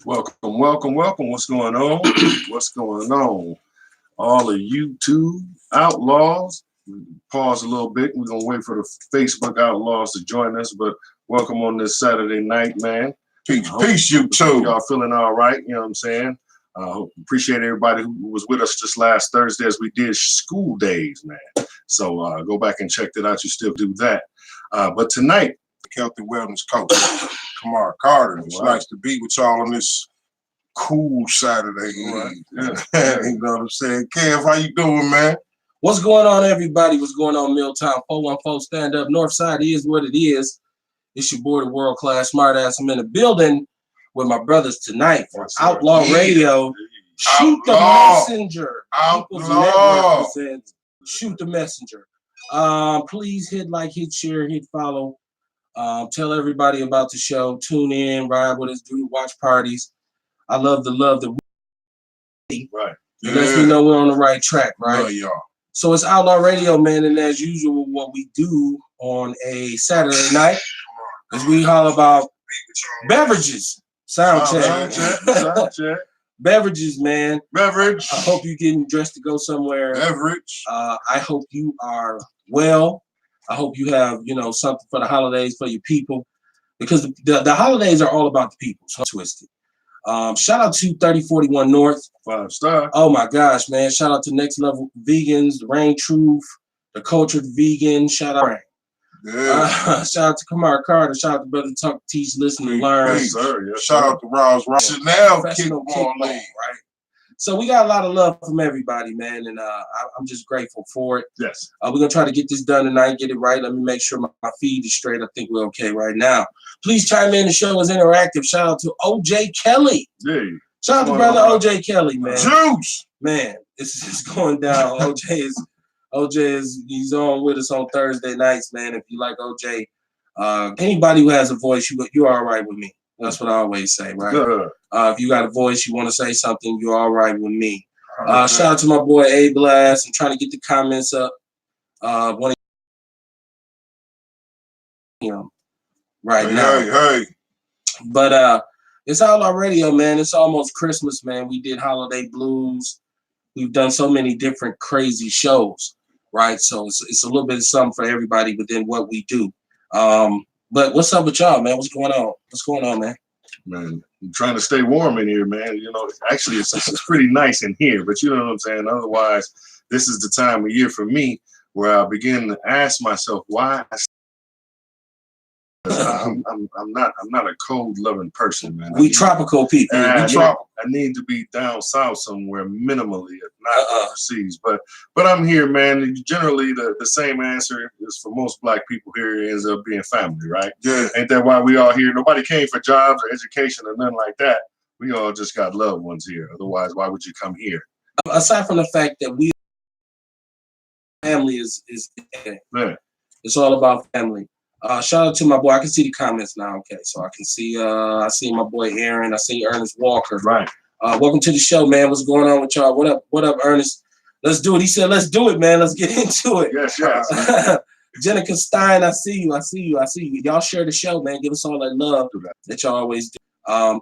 Welcome. What's going on? What's going on? All of YouTube outlaws. Pause a little bit. We're going to wait for the Facebook outlaws to join us, but welcome on this Saturday night, man. Peace, YouTube. Y'all feeling all right, you know what I'm saying? Appreciate everybody who was with us just last Thursday as we did school days, man. So go back and check that out. You still do that. But tonight, Health and Wellness Coach, Kamar Carter. It's nice to be with y'all on this cool Saturday evening. Yeah. You know what I'm saying? Kev, how you doing, man? What's going on, everybody? What's going on, Milltown? 414 Stand Up. Northside is what it is. It's your boy, the world class smartass. I'm in the building with my brothers tonight from Outlaw Radio. Shoot the messenger. Outlaw. Shoot the messenger. Please hit like, hit share, hit follow. Tell everybody about the show. Tune in, ride with us, do watch parties. I love the love that we right. It lets me know we're on the right track, right? Yeah, y'all. So it's Outlaw Radio, man, and as usual, what we do on a Saturday night is we holler about beverages. Sound check. Beverages, man. Beverage. I hope you're getting dressed to go somewhere. Beverage. I hope you are well. I hope you have, something for the holidays for your people, because the holidays are all about the people. So twisted. Shout out to 3041 North. 5-star. Oh my gosh, man. Shout out to Next Level Vegans, the Rain Truth, the Cultured Vegan. Shout out. Yeah. Shout out to Kamar Carter. Shout out to Brother Talk, Teach, Listen, and Learn. Yes, sir. Yes, shout out to Ross Chanel Kickball League, right? So we got a lot of love from everybody, man, and I'm just grateful for it. Yes. We're going to try to get this done tonight, get it right. Let me make sure my feed is straight. I think we're okay right now. Please chime in. The show is interactive. Shout out to O.J. Kelly. Yeah. Shout out to brother O.J. Kelly, man. Juice. Man, it's going down. OJ is he's on with us on Thursday nights, man. If you like OJ, anybody who has a voice, you're all right with me. That's what I always say, right? If you got a voice, you want to say something, you're all right with me. Shout out to my boy A Blast. I'm trying to get the comments up. One of right now. Hey. But it's Outlaw Radio, man. It's almost Christmas, man. We did Holiday Blues. We've done so many different crazy shows, right? So it's a little bit of something for everybody within what we do. But what's up with y'all, man? What's going on? What's going on, man? Man, I'm trying to stay warm in here, man. Actually, it's pretty nice in here, but you know what I'm saying? Otherwise, this is the time of year for me where I begin to ask myself why I'm not a cold loving person, man. We tropical people. I need to be down south somewhere minimally, if not overseas. But I'm here, man. Generally, the same answer is for most black people here ends up being family, right? Yeah. Ain't that why we all here? Nobody came for jobs or education or nothing like that. We all just got loved ones here. Otherwise, why would you come here? Aside from the fact that we family is man. It's all about family. Shout out to my boy. I can see the comments now. Okay, so I can see. I see my boy Aaron. I see Ernest Walker. Right. Welcome to the show, man. What's going on with y'all? What up, Ernest? Let's do it. He said, "Let's do it, man. Let's get into it." Yes. Jenica Stein, I see you. Y'all share the show, man. Give us all that love that y'all always do.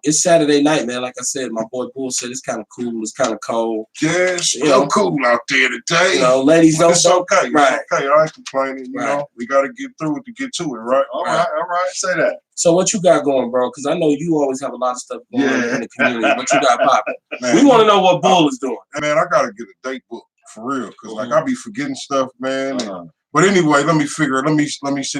It's Saturday night, man. Like I said, my boy Bull said it's kind of cool. It's kind of cold. Yeah, it's real cool out there today. Ladies don't. It's okay. Right. It's okay. I ain't complaining. You know, we got to get through it to get to it, right? All right. Say that. So what you got going, bro? Because I know you always have a lot of stuff going on in the community. What you got popping? We want to know what Bull is doing. Man, I got to get a date book for real, because I be forgetting stuff, man. But anyway, let me sit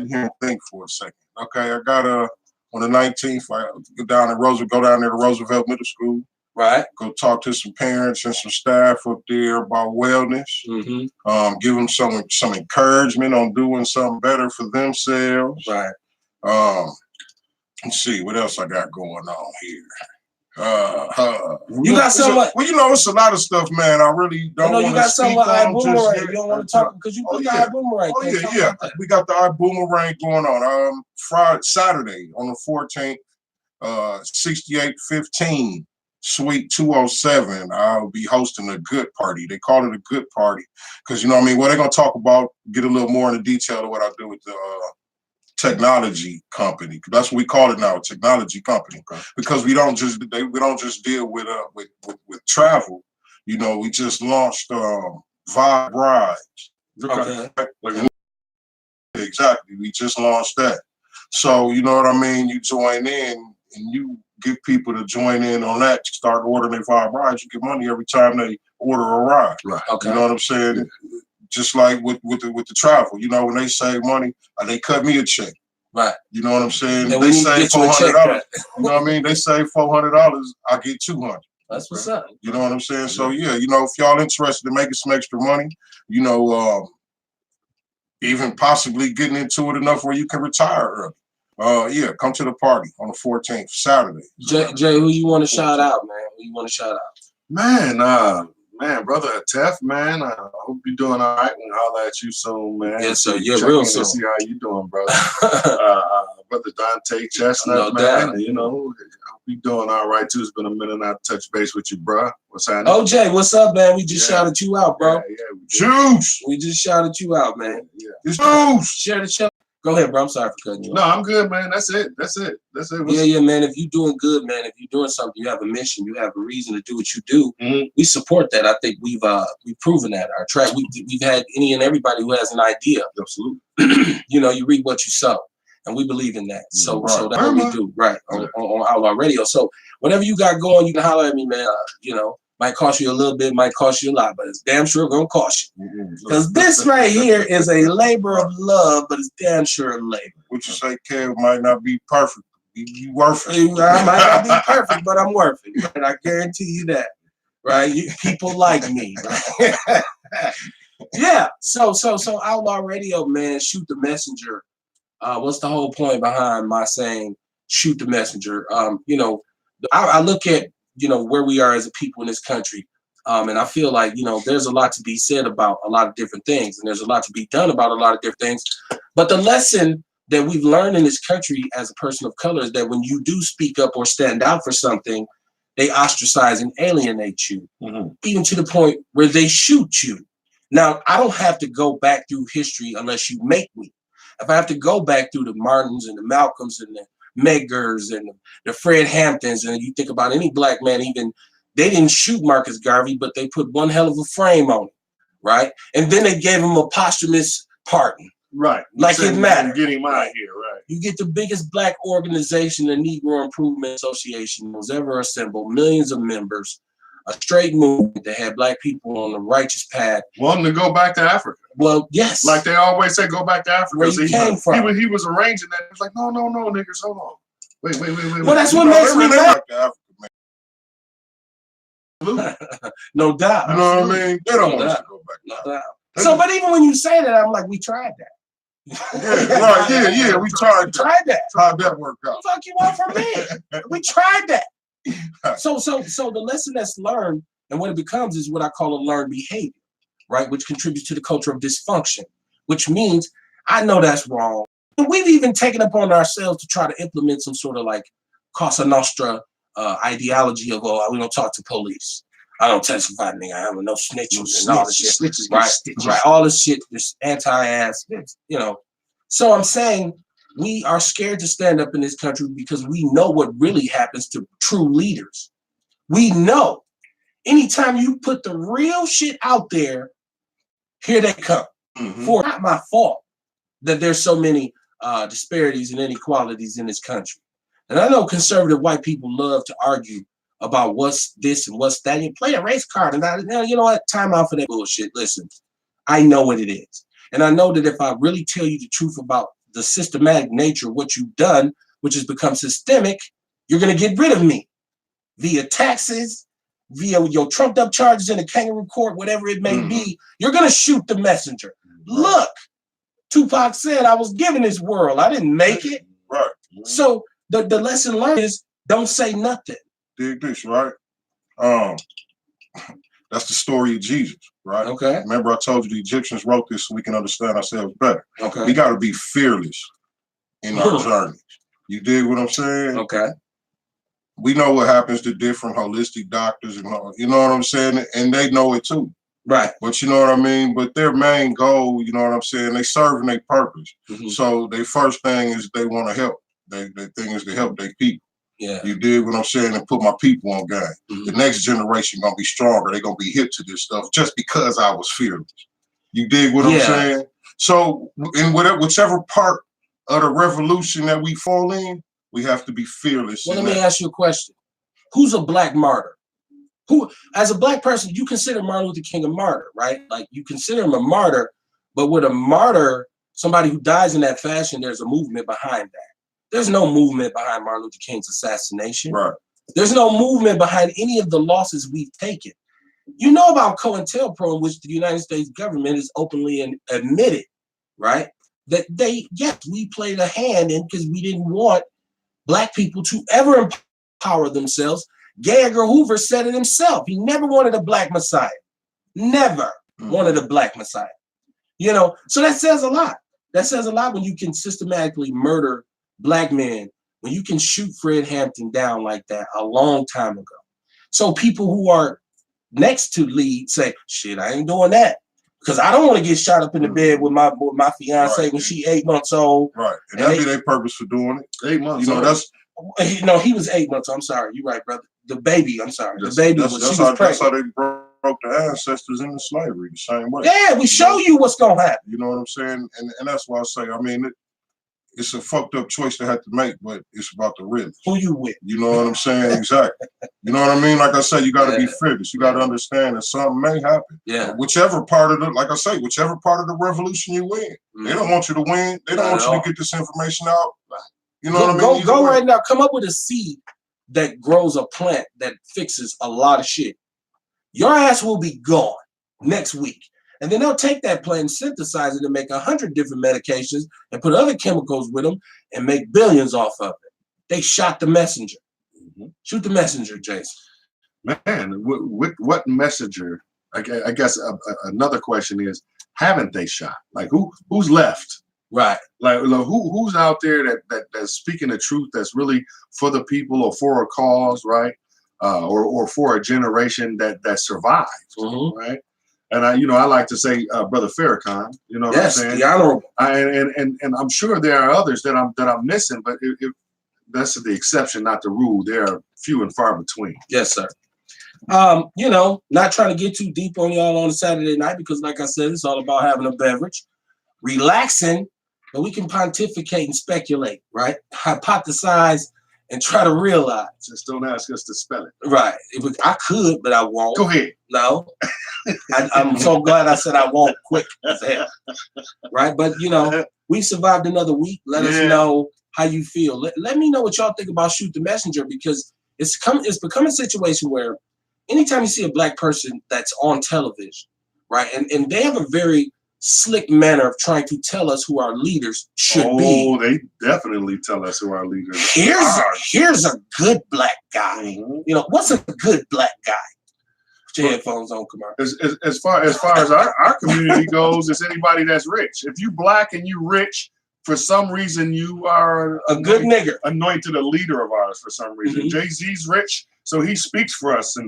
here and think for a second. Okay, I got on the 19th, I go down there to Roosevelt Middle School. Right. Go talk to some parents and some staff up there about wellness. Mm-hmm. Give them some encouragement on doing something better for themselves. Right. Let's see what else I got going on here. You got somewhat. Well, it's a lot of stuff, man. I really don't. You got somewhat eye boomerang. You don't want to talk because you put the eye boomerang. Oh yeah. We got the eye boomerang going on. Saturday on the 14th, 6815 Suite 207. I'll be hosting a good party. They call it a good party because what they're gonna talk about. Get a little more into detail of what I do with technology company. That's what we call it now, a technology company. Okay. Because we don't just deal with travel. You know, we just launched Vibe Rides. Okay. Like, Exactly. We just launched that. So you know what I mean? You join in and you get people to join in on that, to start ordering their Vibe Rides. You get money every time they order a ride. right. Okay. You know what I'm saying? Yeah. Just like with the travel, you know, when they save money, they cut me a check. Right. You know what I'm saying? And They we need to save get you a check $400. cut. You know what I mean? They save $400, I get $200. That's what's up. You know what I'm saying? So yeah, you know, if y'all interested in making some extra money, you know, even possibly getting into it enough where you can retire early. Yeah, come to the party on the 14th, Saturday. Jay, who you want to shout out, man? Who you want to shout out? Man, brother Tef, man. I hope you're doing all right. We'll holler at you soon, man. Yes, sir. Yeah, Check real in soon. and see how you doing, brother. Brother Dante Chestnut, No man. doubt. You know, I hope you're doing all right too. It's been a minute I touch base with you, bro. What's happening? OJ, what's up, man? We just Yeah. shouted you out, bro. Yeah, we did. Juice! We just shouted you out, man. Yeah. Juice! Share the show. Go ahead, bro. I'm sorry for cutting you No, off. I'm good, man. That's it. Yeah, man. If you're doing good, man, if you're doing something, you have a mission, you have a reason to do what you do. Mhm. We support that. I think we've proven that. Our track, we've had any and everybody who has an idea. Absolutely. You know, you reap what you sow, and we believe in that. So Right. that's what we do, right? On Outlaw Radio. So whatever you got going, you can holler at me, man. You know, might cost you a little bit, might cost you a lot, but it's damn sure gonna cost you. Because this right here is a labor of love, but it's damn sure a labor. What you say, Kev, might not be perfect. You worth it. I might not be perfect, but I'm worth it. And I guarantee you that, right? People like me. Right? Yeah. So Outlaw Radio, man, shoot the messenger. What's the whole point behind my saying shoot the messenger? You know, I look at, you know, where we are as a people in this country. And I feel like, you know, there's a lot to be said about a lot of different things, and there's a lot to be done about a lot of different things. But the lesson that we've learned in this country as a person of color is that when you do speak up or stand out for something, they ostracize and alienate you, even to the point where they shoot you. Now, I don't have to go back through history unless you make me. If I have to go back through the Martins and the Malcolms and the Medgars and the Fred Hamptons, and you think about any black man, even they didn't shoot Marcus Garvey, but they put one hell of a frame on him, right? And then they gave him a posthumous pardon. Right. Like it mattered. Get him out of here, right. You get the biggest black organization, the Negro Improvement Association, was ever assembled, millions of members, a straight movement that had black people on the righteous path. Wanting to go back to Africa. Well, yes. Like they always say, go back to Africa. Where you came from. He was arranging that. He was like, no, niggas, hold on. Wait. Well, that's what makes me mad. No doubt. You know what I mean? They don't No want us doubt. to go back. No doubt. So, but even when you say that, I'm like, we tried that. Yeah, right. Yeah. We tried that. How'd that work out? What the fuck you want from me? We tried that. So the lesson that's learned and what it becomes is what I call a learned behavior, right? Which contributes to the culture of dysfunction, which means I know that's wrong. And we've even taken upon ourselves to try to implement some sort of like Cosa Nostra ideology of, oh, we don't talk to police. I don't testify, nigga. I have no snitches and all this shit. Snitches Right, stitches. right. All this shit, this anti-ass, you know. So I'm saying we are scared to stand up in this country because we know what really happens to true leaders. We know anytime you put the real shit out there, here they come. For not my fault that there's so many disparities and inequalities in this country. And I know conservative white people love to argue about what's this and what's that. You play a race card and you know what? Time out for that bullshit. Listen, I know what it is. And I know that if I really tell you the truth about the systematic nature of what you've done, which has become systemic, you're going to get rid of me via taxes, via your trumped up charges in a kangaroo court, whatever it may be. You're going to shoot the messenger. Look, Tupac said, I was given this world. I didn't make it. Right. So the lesson learned is don't say nothing. Dig this, right? That's the story of Jesus, right? Okay. Remember I told you the Egyptians wrote this so we can understand ourselves better. Okay. We got to be fearless in our journey. You dig what I'm saying? Okay. We know what happens to different holistic doctors and all, you know what I'm saying? And they know it too. Right. But you know what I mean? But their main goal, you know what I'm saying, they serving their purpose. Mm-hmm. So their first thing is they want to help. Their thing is to help their people. Yeah. You dig what I'm saying? And put my people on game. Mm-hmm. The next generation gonna be stronger. They're gonna be hip to this stuff just because I was fearless. You dig what I'm saying? So in whichever part of the revolution that we fall in, we have to be fearless. Well, let me ask you a question. Who's a black martyr? Who, as a black person, you consider Martin Luther King a martyr, right? Like you consider him a martyr, but with a martyr, somebody who dies in that fashion, there's a movement behind that. There's no movement behind Martin Luther King's assassination. Right. There's no movement behind any of the losses we've taken. You know about COINTELPRO, in which the United States government is openly admitted, right? That yes, we played a hand in because we didn't want black people to ever empower themselves. J. Edgar Hoover said it himself. He never wanted a black messiah. Never wanted a black messiah. You know, so that says a lot. That says a lot when you can systematically murder black men, when you can shoot Fred Hampton down like that a long time ago. So people who are next to lead say, shit, I ain't doing that. Because I don't want to get shot up in the bed with my fiance when she 8 months old. Right. And that'd be their purpose for doing it. 8 months. You know, that's no, he was 8 months. I'm sorry. You're right, brother. The baby, I'm sorry. The baby was pregnant. That's how they broke the ancestors into slavery the same way. Yeah, we show you what's gonna happen. You know what I'm saying? And that's why I say, I mean, it's a fucked up choice to have to make, but it's about the risk. Who you with? You know what I'm saying? Exactly. You know what I mean? Like I said, you got to be fearless. You got to understand that something may happen. Yeah. Whichever part of like I say, whichever part of the revolution you win. They don't want you to win. They don't want you to get this information out. You know what I mean? Go right now. Come up with a seed that grows a plant that fixes a lot of shit. Your ass will be gone next week. And then they'll take that plant and synthesize it and make 100 different medications and put other chemicals with them and make billions off of it. They shot the messenger. Shoot the messenger, Jason. Man, what messenger? I guess another question is, haven't they shot? Like who's left? Right. Like who's out there that's speaking the truth, that's really for the people or for a cause, right? Or for a generation that survived, right? And I like to say, Brother Farrakhan, you know what I'm saying? The honorable. And I'm sure there are others that I'm missing, but if that's the exception, not the rule. There are few and far between. Yes, sir. Not trying to get too deep on y'all on a Saturday night because, like I said, it's all about having a beverage, relaxing, and we can pontificate and speculate, right? Hypothesize and try to realize. Just don't ask us to spell it. Right. I could, but I won't. Go ahead. No. I'm so glad I said I won't quick as hell. Right. But, we survived another week. Let us know how you feel. Let me know what y'all think about Shoot the Messenger, because it's become a situation where anytime you see a black person that's on television, right, and they have a very slick manner of trying to tell us who our leaders should be. Oh, they definitely tell us who our leaders are. Here's a good black guy. What's a good black guy? Put your headphones on, come on. As far as our community goes, it's anybody that's rich. If you black and you rich, for some reason you are a good nigger, anointed a leader of ours for some reason. Jay-Z's rich, so he speaks for us in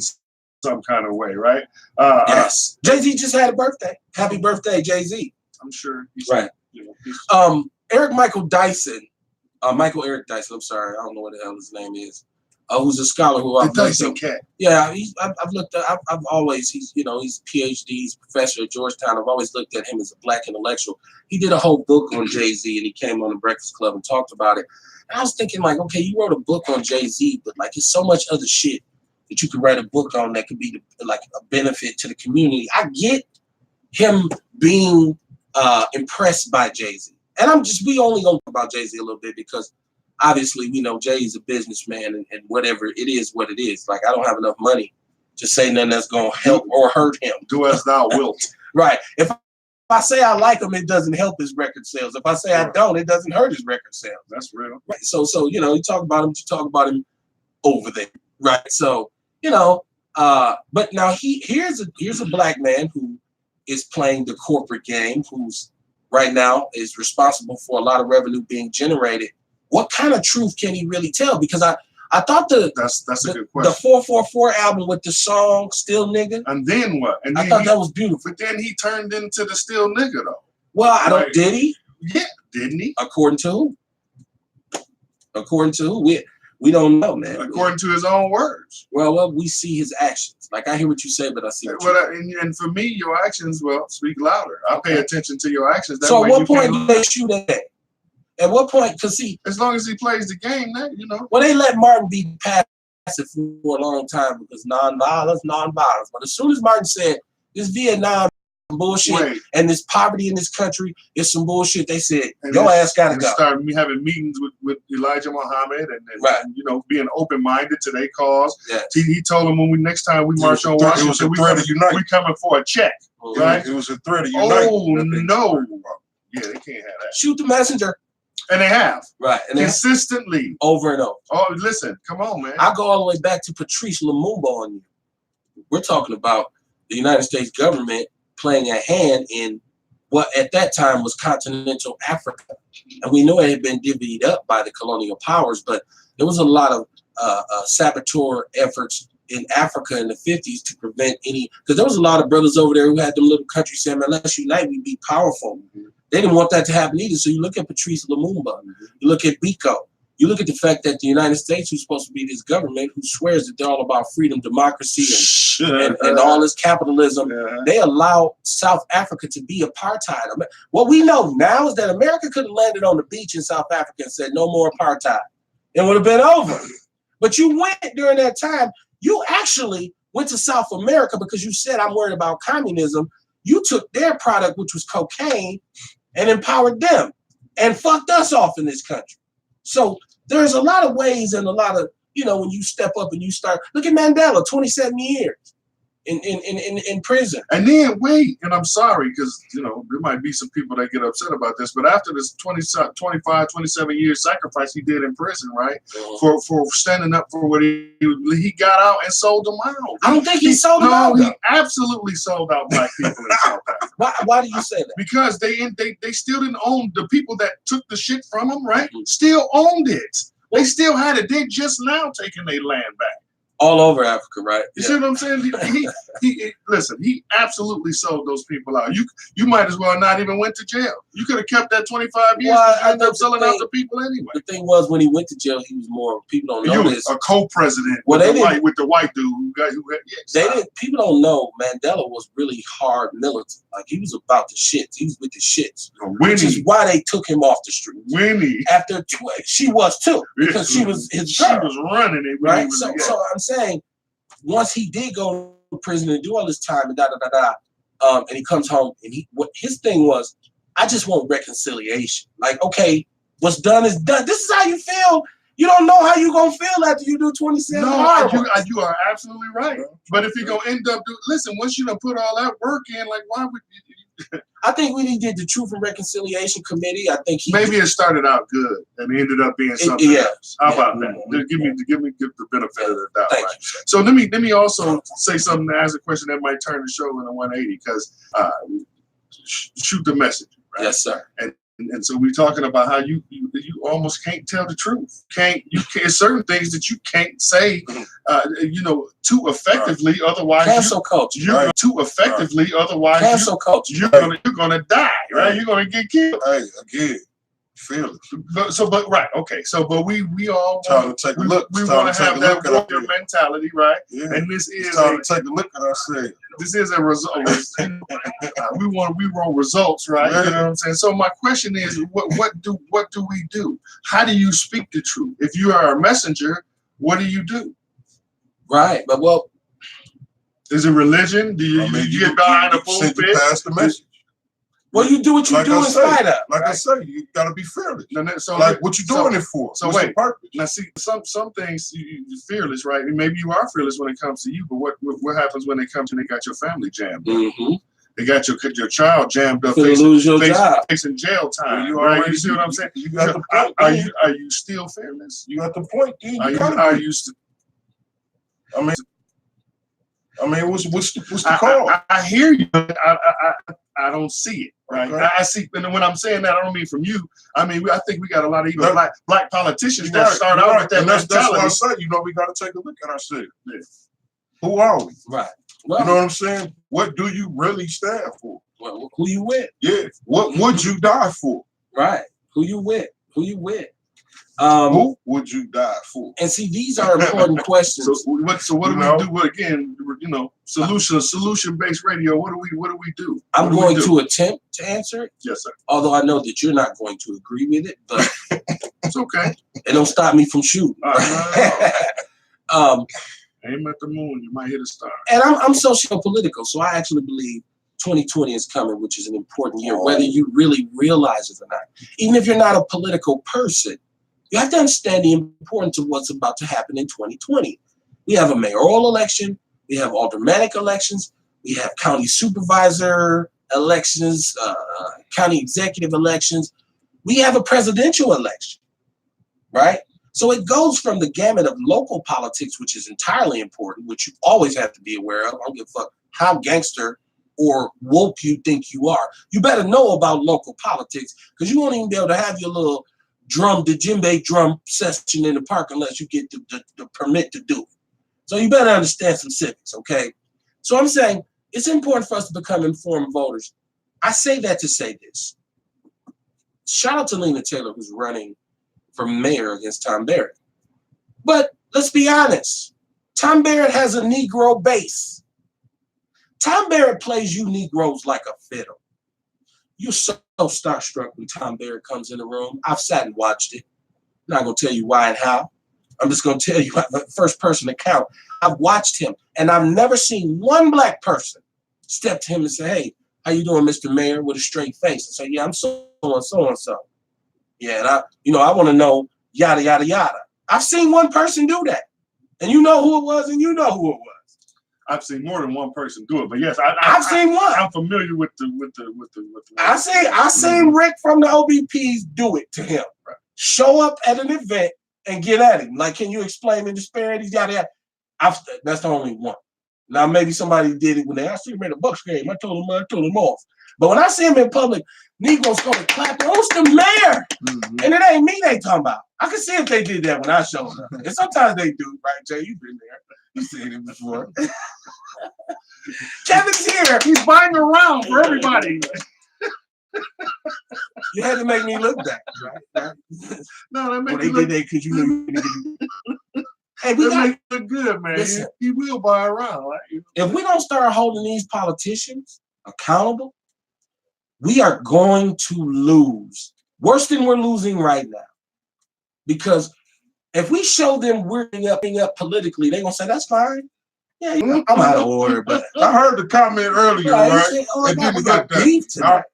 some kind of way, right? Yes. Jay-Z just had a birthday. Happy birthday, Jay-Z. I'm sure. Right. Eric Michael Dyson, Michael Eric Dyson, I'm sorry, I don't know what the hell his name is. Who's a scholar who I've Dyson cat. Yeah, I've looked at, I've always, he's a PhD, he's a professor at Georgetown. I've always looked at him as a black intellectual. He did a whole book on Jay-Z and he came on the Breakfast Club and talked about it. And I was thinking like, okay, you wrote a book on Jay-Z, but like there's so much other shit that you could write a book on that could be like a benefit to the community. I get him being impressed by Jay-Z. And we only gonna talk about Jay-Z a little bit because obviously we know Jay's a businessman and whatever it is, what it is. Like I don't have enough money to say nothing that's gonna help or hurt him. Do as thou wilt. Right. If I say I like him, it doesn't help his record sales. If I say I don't, it doesn't hurt his record sales. That's real. Right. So you talk about him over there. Right. So, but now here's a black man who is playing the corporate game, who's right now is responsible for a lot of revenue being generated. What kind of truth can he really tell? Because I thought That's a good the question. 444 album with the song "Still Nigga." And then what? And I then thought that was beautiful. but then he turned into the still nigga though. Well, I don't. Right. Did he? Yeah, didn't he? According to who? According to who? We don't know, man. According to his own words. Well, we see his actions. Like I hear what you say, but I see what you. Well, and for me, your actions speak louder. I pay attention to your actions. That So way at what you point can't- do they shoot at? At what point? Because see, as long as he plays the game, that you know. well, they let Martin be passive for a long time because nonviolence. But as soon as Martin said this Vietnam bullshit Wait, and this poverty in this country is some bullshit, they said and your this- ass gotta and go. Started me having meetings with Elijah Muhammad and Right. you know being open minded to their cause. Yes. He told him when we next time we march on It was a Washington, threat to unite. we coming for a check. Right. It was a threat to unite. Oh that they no! worried about. Yeah, they can't have that. Shoot the messenger. And they have Right. And then consistently. over and over. Oh, listen, come on, man. I go all the way back to Patrice Lumumba on you. We're talking about the United States government playing a hand in what at that time was continental Africa. And we know it had been divvied up by the colonial powers, but there was a lot of saboteur efforts in Africa in the 50s to prevent any, because there was a lot of brothers over there who had them little countries saying, man, let's unite, we'd be powerful. They didn't want that to happen either. So you look at Patrice Lumumba, you look at Biko, you look at the fact that the United States, who's supposed to be this government who swears that they're all about freedom, democracy, and all this capitalism, they allow South Africa to be apartheid. What we know now is that America could have landed on the beach in South Africa and said, no more apartheid. It would have been over. But you went during that time, you actually went to South America because you said, I'm worried about communism. You took their product, which was cocaine, and empowered them and fucked us off in this country. So there's a lot of ways and a lot of, you know, when you step up and you start, look at Mandela, 27 years in prison. And then wait, and I'm sorry because you know there might be some people that get upset about this, but after this 25, 27 years sacrifice he did in prison, right, for standing up for what he got out and sold them out. I don't think he sold them out. No, he absolutely sold out black people in South Africa. Why do you say that? Because they still didn't own the people that took the shit from them, right? Still owned it. They still had it. They're just now taking their land back. All over Africa, right? You see what I'm saying? He listen. He absolutely sold those people out. You might as well not even went to jail. You could have kept that 25 years. Well, You ended up selling out to people anyway. The thing was, when he went to jail, he was more. People don't know You this. a co-president Well, with the white dude who got yes. They didn't. People don't know Mandela was really hard militant. Like he was about the shits. He was with the shits, which is why they took him off the street. Winnie, after she was too, because she was his girl. She was running it, right? So I'm saying, once he did go to prison and do all this time and and he comes home and what his thing was, I just want reconciliation. Like, okay, what's done is done. This is how you feel. You don't know how you gonna feel after you do 27. No, you are absolutely right. But if you're gonna end up listen, once you done put all that work in, like why would you? I think when he did the Truth and Reconciliation Committee, I think maybe it started out good and it ended up being something else. How about that? Give the benefit of the doubt. Right? So let me also say something to ask a question that might turn the show into 180 because shoot the message. Right? Yes, sir. And so we're talking about how you almost can't tell the truth. You can't certain things that you can't say, too effectively. Otherwise, cancel culture. You're too effectively. Otherwise, cancel culture. You're gonna die. Right? You're gonna get killed. Hey, again, feel it. But we all trying to take a look. We want to have that warrior mentality, right? Yeah. And this is time to take a look at ourselves. This is a result. we want results, right? Yeah. You know what I'm saying? So my question is, what do we do? How do you speak the truth? If you are a messenger, what do you do? Right, but well, is it religion? Do you get behind a pulpit? Pass the message. Well, you do what you do in spite of. Like I say, you gotta be fearless. So like what you doing it for? So wait, now see some things you're fearless, right? And maybe you are fearless when it comes to you, but what happens when it comes and they got your family jammed up? Mm-hmm. They got your child jammed up, facing jail time. You see what I'm saying? You got the point. Are you still fearless? You got the point. Are you? I mean, I mean, what's the call? I hear you, but I don't see it. Right. Okay. I see, and when I'm saying that, I don't mean from you. I mean, I think we got a lot of even black politicians that start out with that mentality. That's why I say, we got to take a look at ourselves. Yeah. Who are we? Right. Well, you know what I'm saying? What do you really stand for? Well, who you with? Yeah. What would you die for? Right. Who you with? Who you with? Who would you die for? And see, these are important questions. So what do we do? Again, solution-based radio. What do we do? I'm going to attempt to answer it. Yes, sir. Although I know that you're not going to agree with it, but it's okay. It don't stop me from shooting. Aim at the moon, you might hit a star. And I'm socio-political, so I actually believe 2020 is coming, which is an important year, whether you really realize it or not. Even if you're not a political person, you have to understand the importance of what's about to happen in 2020. We have a mayoral election, we have aldermanic elections, we have county supervisor elections, county executive elections. We have a presidential election, right? So it goes from the gamut of local politics, which is entirely important, which you always have to be aware of. I don't give a fuck how gangster or woke you think you are. You better know about local politics, because you won't even be able to have your little djembe drum session in the park unless you get the permit to do it. So you better understand some civics, okay? So I'm saying it's important for us to become informed voters. I say that to say this. Shout out to Lena Taylor, who's running for mayor against Tom Barrett. But let's be honest. Tom Barrett has a Negro base. Tom Barrett plays you Negroes like a fiddle. You're so starstruck when Tom Barrett comes in the room. I've sat and watched it. I'm not going to tell you why and how. I'm just going to tell you first person account. I've watched him, and I've never seen one black person step to him and say, "Hey, how you doing, Mr. Mayor?" with a straight face and say, "Yeah, I'm so-and-so. Yeah, and I want to know yada, yada, yada." I've seen one person do that. And you know who it was, and you know who it was. I've seen more than one person do it, but yes, I've seen one. I'm familiar with the. I seen Rick from the OBPs do it to him. Right. Show up at an event and get at him. Like, can you explain the disparities? Yada yada. That's the only one. Now maybe somebody did it when I see him at a Bucks game. I told him off. But when I see him in public, Negroes go to clap. Oh, it's the mayor, and it ain't me they talking about. I can see if they did that when I showed up, and sometimes they do. Right, Jay? You've been there. You've seen it before. Kevin's here. He's buying around for everybody. You had to make me look back, right? No, that makes me look. They did that because you knew you did. Hey, we got to look good, man. Listen, he will buy around, right? If we don't start holding these politicians accountable, we are going to lose. Worse than we're losing right now. Because if we show them we're up politically, they're going to say, that's fine. Yeah, I'm out of order. But I heard the comment earlier, right? We got beef tonight.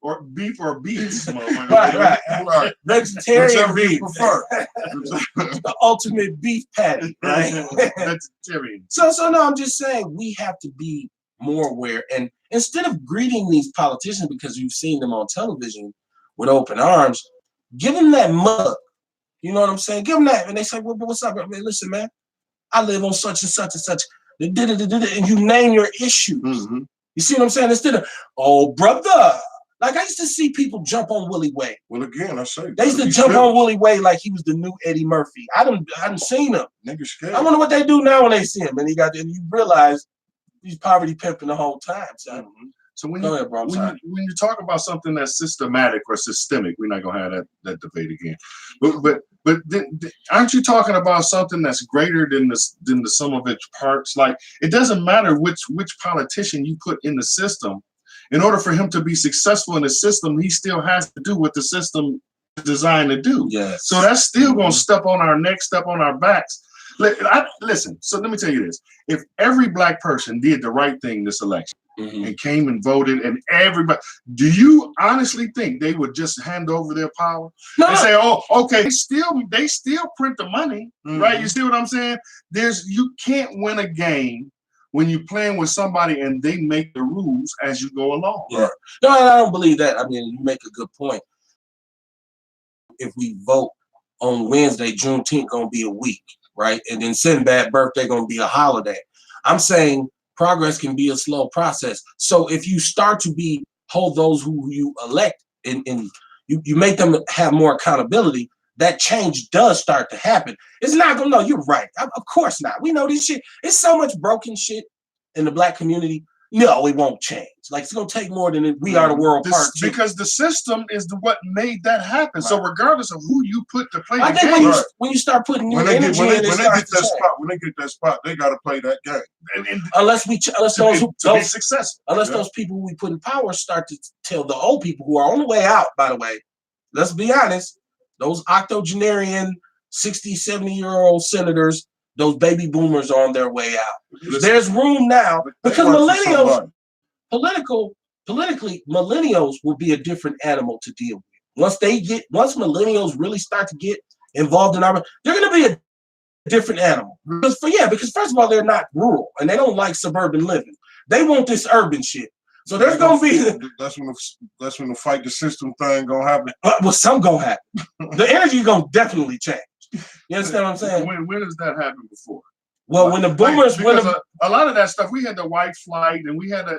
Or beef or beets. right. Vegetarian beef. Prefer. The ultimate beef patty, right? Vegetarian. So no, I'm just saying we have to be more aware. And instead of greeting these politicians because you've seen them on television with open arms, give them that mug. You know what I'm saying? Give them that. And they say, well, what's up? I mean, listen, man, I live on such and such and such. And you name your issues. Mm-hmm. You see what I'm saying? Instead of, oh, brother. Like, I used to see people jump on Willie Way. Well, again, I say. They used to jump on Willie Way like he was the new Eddie Murphy. I hadn't seen him. Niggas scared. I wonder what they do now when they see him. And you realize he's poverty pimping the whole time. So, so when you talk about something that's systematic or systemic, we're not gonna have that debate again. But aren't you talking about something that's greater than the sum of its parts? Like, it doesn't matter which politician you put in the system. In order for him to be successful in the system, he still has to do what the system is designed to do. Yes. So that's still gonna step on our necks, step on our backs. Listen, so let me tell you this. If every black person did the right thing this election and came and voted and everybody, do you honestly think they would just hand over their power? No. And say, oh, okay, they still print the money, right? You see what I'm saying? You can't win a game when you're playing with somebody and they make the rules as you go along. Yeah. No, I don't believe that. I mean, you make a good point. If we vote on Wednesday, Juneteenth gonna be a week. right? And then Sinbad birthday gonna be a holiday. I'm saying progress can be a slow process. So if you start to hold those who you elect and you make them have more accountability, that change does start to happen. It's not gonna, no, you're right. Of course not. We know this shit. It's so much broken shit in the black community. No, it won't change. Like, it's gonna take more than We Are the World Part 2. Because the system is what made that happen. Right. So regardless of who you put to play I the think game, when you start putting new when they energy get in, when they get that spot, they got to play that game. And unless those be successful. Unless those people who we put in power start to tell the old people who are on the way out, by the way, let's be honest, those octogenarian 60, 70-year-old senators, those baby boomers are on their way out. There's room now because millennials, politically, millennials will be a different animal to deal with. Once millennials really start to get involved in they're going to be a different animal. Because first of all, they're not rural and they don't like suburban living. They want this urban shit. So there's gonna be that's when the fight the system thing gonna happen. Well, some gonna happen. The energy gonna definitely change. You understand what I'm saying? When has that happened before? Well, when the boomers, a lot of that stuff, we had the white flight, and we had a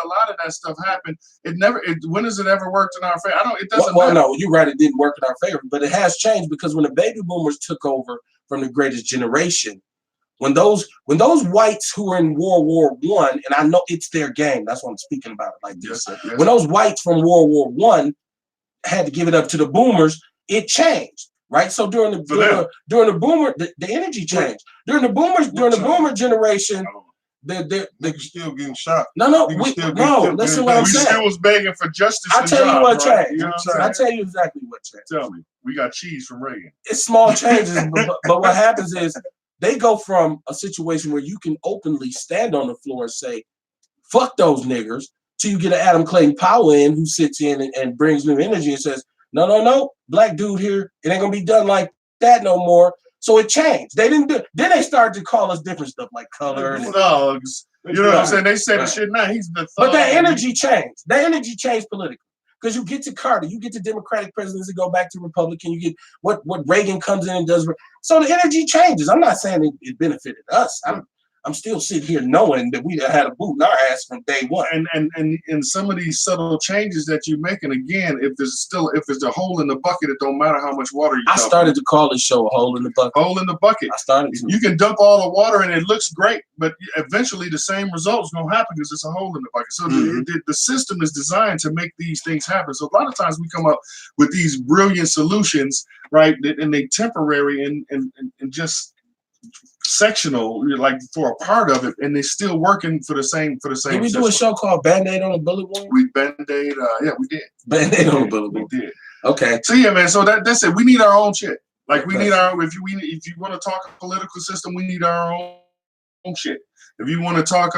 lot of that stuff happen. When has it ever worked in our favor? It doesn't. Well, no, you're right. It didn't work in our favor, but it has changed because when the baby boomers took over from the greatest generation, when those whites who were in World War I, and I know it's their game, that's why I'm speaking about it like this. Yes. When those whites from World War I had to give it up to the boomers, it changed. Right, so during the boomer, the energy changed. During the boomer generation, they still getting shot. Listen what I'm saying. We still was begging for justice. I tell you what changed. You know what I tell you exactly what changed. Tell me, we got cheese from Reagan. It's small changes, but what happens is they go from a situation where you can openly stand on the floor and say, "Fuck those niggers," till you get an Adam Clayton Powell in who sits in and brings new energy and says, No, black dude here, it ain't gonna be done like that no more. So it changed. They didn't do. Then they started to call us different stuff like color and thugs. You know what I'm saying? They say the shit now. He's the thug. But that energy changed. That energy changed politically because you get to Carter, you get to Democratic presidents and go back to Republican. You get what Reagan comes in and does. So the energy changes. I'm not saying it benefited us. I'm still sitting here knowing that we had a boot in our ass from day one. And some of these subtle changes that you make, and again, if there's a hole in the bucket, it don't matter how much water you dump. I started to call this show a hole in the bucket. Hole in the bucket. I started to. You can dump all the water and it looks great, but eventually the same results gonna happen because it's a hole in the bucket. So the system is designed to make these things happen. So a lot of times we come up with these brilliant solutions, right? And they temporary and just sectional, like for a part of it, and they're still working for the same. Did we do a show called Band-Aid on a Bullet Wound? We Band-Aid, we did. Band-Aid on a Bullet Wound. We did. Okay. So yeah, man. So that's it. We need our own shit. Like we need our. If you want to talk political system, we need our own shit. If you want to talk,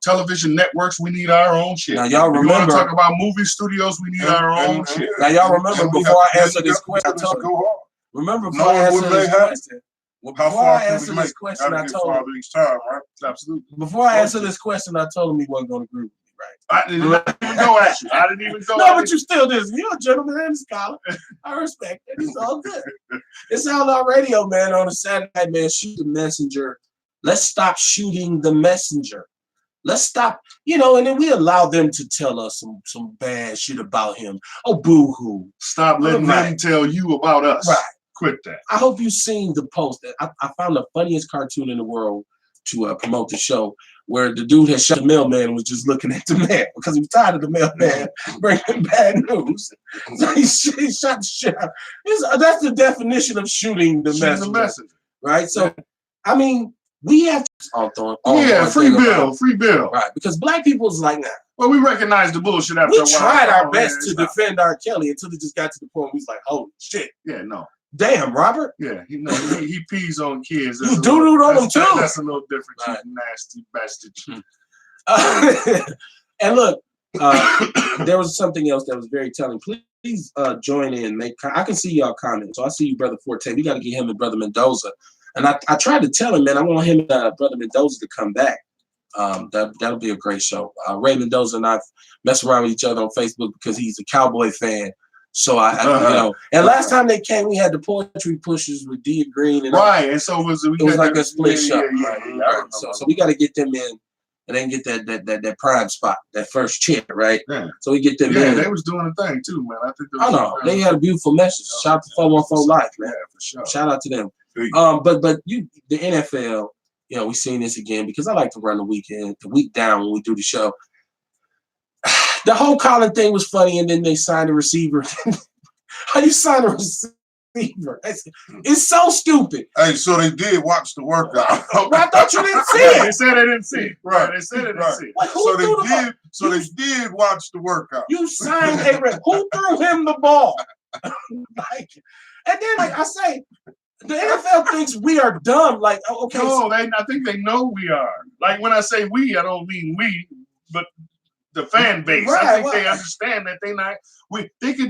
television networks, we need our own shit. Now y'all remember. If you want to talk about movie studios, we need our own shit. Now y'all remember before I answer this question, I told you. Remember before I answer this question. Before I answer this question, I told him. Absolutely. Before I answer this question, I told him he wasn't going to agree with me, right? I didn't even go at you. I didn't even go. No, but you still did. You're a gentleman and a scholar. I respect it. It's all good. It's Outlaw Radio, man. On a Saturday night, man. Shoot the messenger. Let's stop shooting the messenger. Let's stop, and then we allow them to tell us some bad shit about him. Oh, boo-hoo. Stop letting them tell you about us. Right. Quit that. I hope you've seen the post. I found the funniest cartoon in the world to promote the show, where the dude had shot the mailman and was just looking at the mail because he was tired of the mailman bringing bad news. So he shot the shit out. That's the definition of shooting the messenger. Right? So, I mean, we have to free bill. Right, because black people is like, nah. Well, we recognize the bullshit after a while. We tried our best to defend R. Kelly until it just got to the point where we was like, holy shit. Yeah, no. Damn, Robert. Yeah, he pees on kids. You doo-dooed on them too. That's a little different, right. You nasty bastard. And look, there was something else that was very telling. Please join in. I can see y'all comments. So I see you, Brother Forte. We got to get him and Brother Mendoza. And I tried to tell him, man, I want him and Brother Mendoza to come back. That'll be a great show. Ray Mendoza and I mess around with each other on Facebook because he's a Cowboy fan. So and last time they came, we had the poetry pushers with Dia Green and and so it was like a split show. Yeah. So we got to get them in and then get that prime spot, that first chair, right? Yeah. So we get them in. Yeah, they was doing a thing too, man. I think they had a beautiful message. Shout out to 414 Life, man. Yeah, for sure. Shout out to them. But the NFL, we seen this again because I like to run the week down when we do the show. The whole Colin thing was funny, and then they signed a receiver. How you sign a receiver? It's so stupid. Hey, so they did watch the workout. I thought you didn't see it. They said they didn't see it. Right. They said they didn't see it. Like, they did watch the workout. You signed a who threw him the ball? And then I say, the NFL thinks we are dumb. Like, okay. No, I think they know we are. Like when I say we, I don't mean we, but the fan base. Right, I think they understand that they could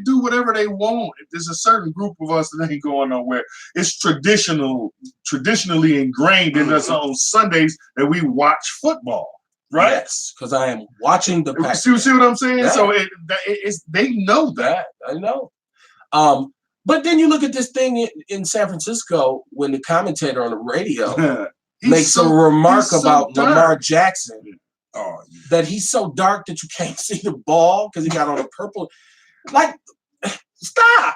do whatever they want. If there's a certain group of us that ain't going nowhere. It's traditionally ingrained in us on Sundays that we watch football. Right? Yes, because I am watching the Packers. See what I'm saying? Yeah. So they know that. I know. But then you look at this thing in San Francisco when the commentator on the radio makes a remark about Lamar Jackson. Oh, yeah. That he's so dark that you can't see the ball because he got on a purple. Like, stop.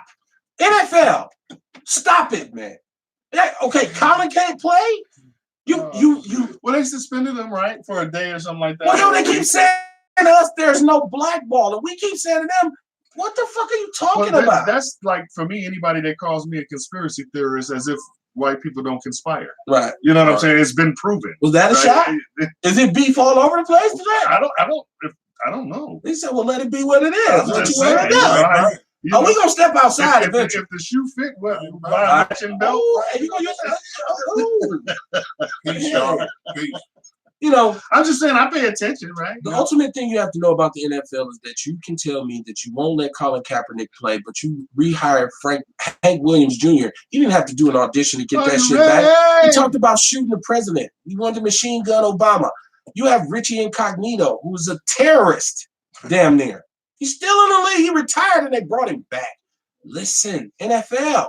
NFL, stop it, man. Okay, Colin can't play. Well, they suspended him, right, for a day or something like that. Well, no, they keep saying to us there's no blackball, and we keep saying to them, what the fuck are you talking about? That's like, for me, anybody that calls me a conspiracy theorist as if white people don't conspire. Right. You know what I'm saying? It's been proven. Was that a shot? Is it beef all over the place today? I don't know. They said, well, let it be what it is. I'm What just you want saying, to do? you know, We gonna step outside if eventually. the shoe fit, buy a matching belt. You gonna use Peace. I'm just saying, I pay attention, right? The ultimate thing you have to know about the NFL is that you can tell me that you won't let Colin Kaepernick play, but you rehired Hank Williams Jr. He didn't have to do an audition to get that shit back. He talked about shooting the president. He wanted to machine gun Obama. You have Richie Incognito, who's a terrorist, damn near. He's still in the league. He retired, and they brought him back. Listen, NFL,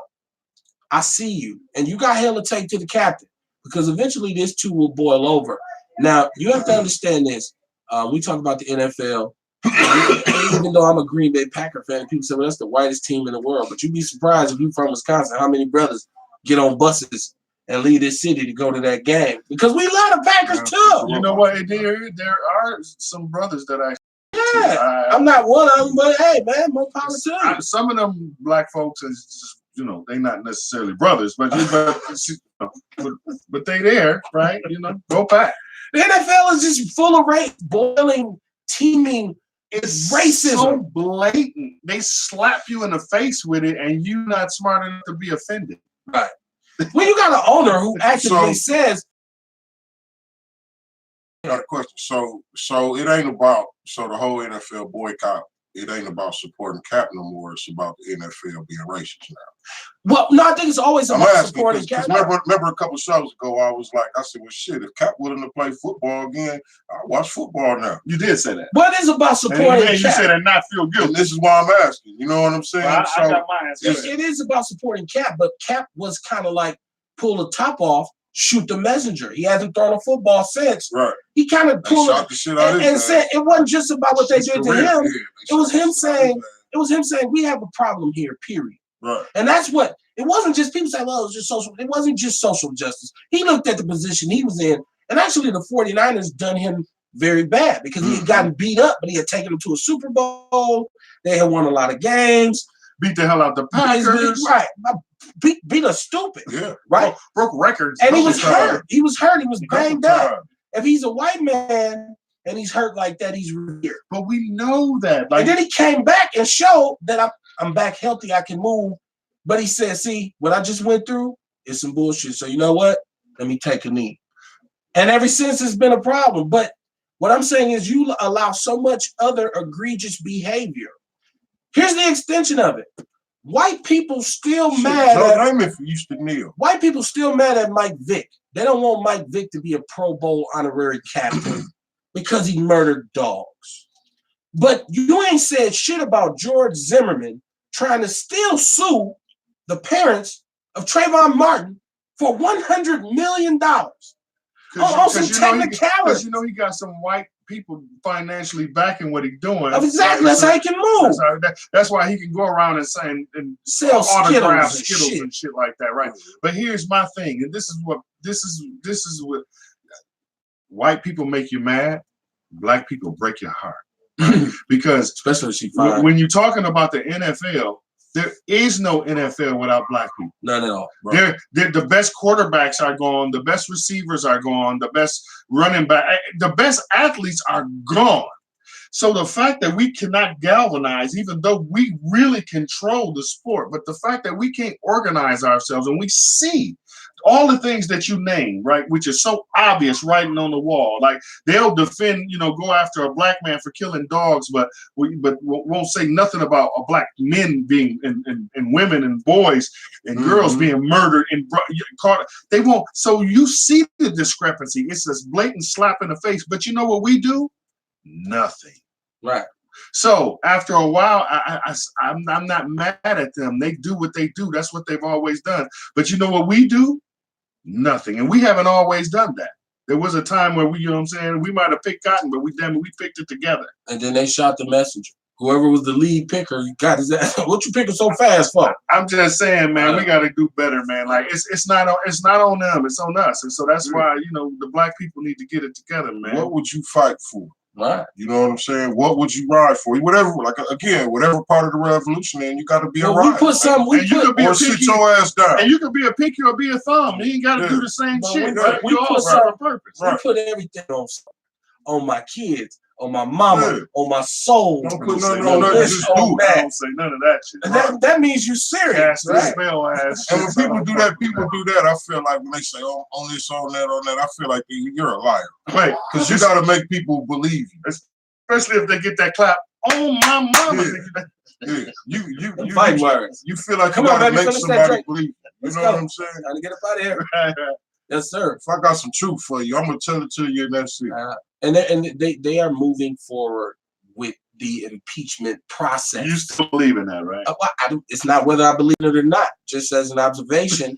I see you, and you got hell to take to the captain because eventually this too will boil over. Now, you have to understand this. We talk about the NFL. Even though I'm a Green Bay Packer fan, people say, well, that's the whitest team in the world. But you'd be surprised if you're from Wisconsin, how many brothers get on buses and leave this city to go to that game. Because we love the Packers, too. You know what? There are some brothers that I'm not one of them, but hey, man, more power to you. Some of them black folks is just, they not necessarily brothers, but they there, right? Go back. The NFL is just full of boiling, teeming. It's racism. So blatant. They slap you in the face with it, and you're not smart enough to be offended. Right. Well, you got an owner who actually says. I got a question. So it ain't about the whole NFL boycott. It ain't about supporting Cap no more. It's about the NFL being racist now. Well, no, I think it's always about supporting Cap. Remember a couple shows ago, I said, well, shit, if Cap willing to play football again, I watch football now. You did say that. But it's about supporting Cap. You said and not feel guilty. And this is why I'm asking. You know what I'm saying? Well, I got my answer. It is about supporting Cap, but Cap was kind of like pull the top off, shoot the messenger. He hasn't thrown a football since. Right. He kind of pulled it and said it wasn't just about what they did to him. It was him saying we have a problem here, period. Right. And that's what it wasn't just people saying, well, it was just social. It wasn't just social justice. He looked at the position he was in, and actually the 49ers done him very bad because he had gotten beat up, but he had taken them to a Super Bowl. They had won a lot of games. Beat the hell out the Packers. Right. Beat us stupid. Yeah. Right. Broke records. And he was hurt. He was banged up. If he's a white man and he's hurt like that, he's weird. But we know that. And then he came back and showed that I'm back healthy, I can move. But he said, see, what I just went through is some bullshit. So you know what? Let me take a knee. And ever since it's been a problem. But what I'm saying is you allow so much other egregious behavior. Here's the extension of it. White people still mad White people still mad at Mike Vick. They don't want Mike Vick to be a Pro Bowl honorary captain because he murdered dogs. But you ain't said shit about George Zimmerman trying to still sue the parents of Trayvon Martin for $100 million. On some technicality. You know he got some white people financially backing what he's doing. Exactly, that's how he can move. That's why he can go around and sign and sell autograph Skittles and shit like that, right? But here's my thing, and this is what white people make you mad, black people break your heart. Right? Because especially when you're talking about the NFL, there is no NFL without black people. None at all. They're the best quarterbacks are gone. The best receivers are gone. The best running back, the best athletes are gone. So the fact that we cannot galvanize, even though we really control the sport, but the fact that we can't organize ourselves and we see all the things that you name, right, which is so obvious writing on the wall. Like they'll defend, go after a black man for killing dogs, but won't say nothing about a black men being and women and boys and girls being murdered and caught. They won't. So you see the discrepancy. It's this blatant slap in the face. But you know what we do? Nothing. Right. So after a while, I'm not mad at them. They do what they do. That's what they've always done. But you know what we do? Nothing. And we haven't always done that. There was a time where we, we might have picked cotton, but we picked it together. And then they shot the messenger. Whoever was the lead picker, you got his ass. What you picking so fast for? I'm just saying, man, we got to do better, man. Like it's not on them, it's on us. And so that's why, the black people need to get it together, man. What would you fight for? Right. You know what I'm saying? What would you ride for? Whatever, whatever part of the revolution, and you got to be a rider. We put some. Or sit your ass down. And you can be a picky or be a thumb. You ain't got to do the same shit. We put some purpose. We put everything on my kids, on my mama, on my soul. Don't put nothing on that. Just do it. Don't say none of that shit. That means you serious, right? And when people do that, I feel like when they say, on this, on that, I feel like you're a liar. Right. Because you got to make people believe you. Especially if they get that clap. Oh, my mama. Yeah. You fight words. You feel like you got to make somebody believe you. You know what I'm saying? Gotta get up out of here. Yes, sir. If I got some truth for you, I'm going to tell it to you, and that's it. And they are moving forward with the impeachment process. You still believe in that, right? It's not whether I believe it or not. Just as an observation,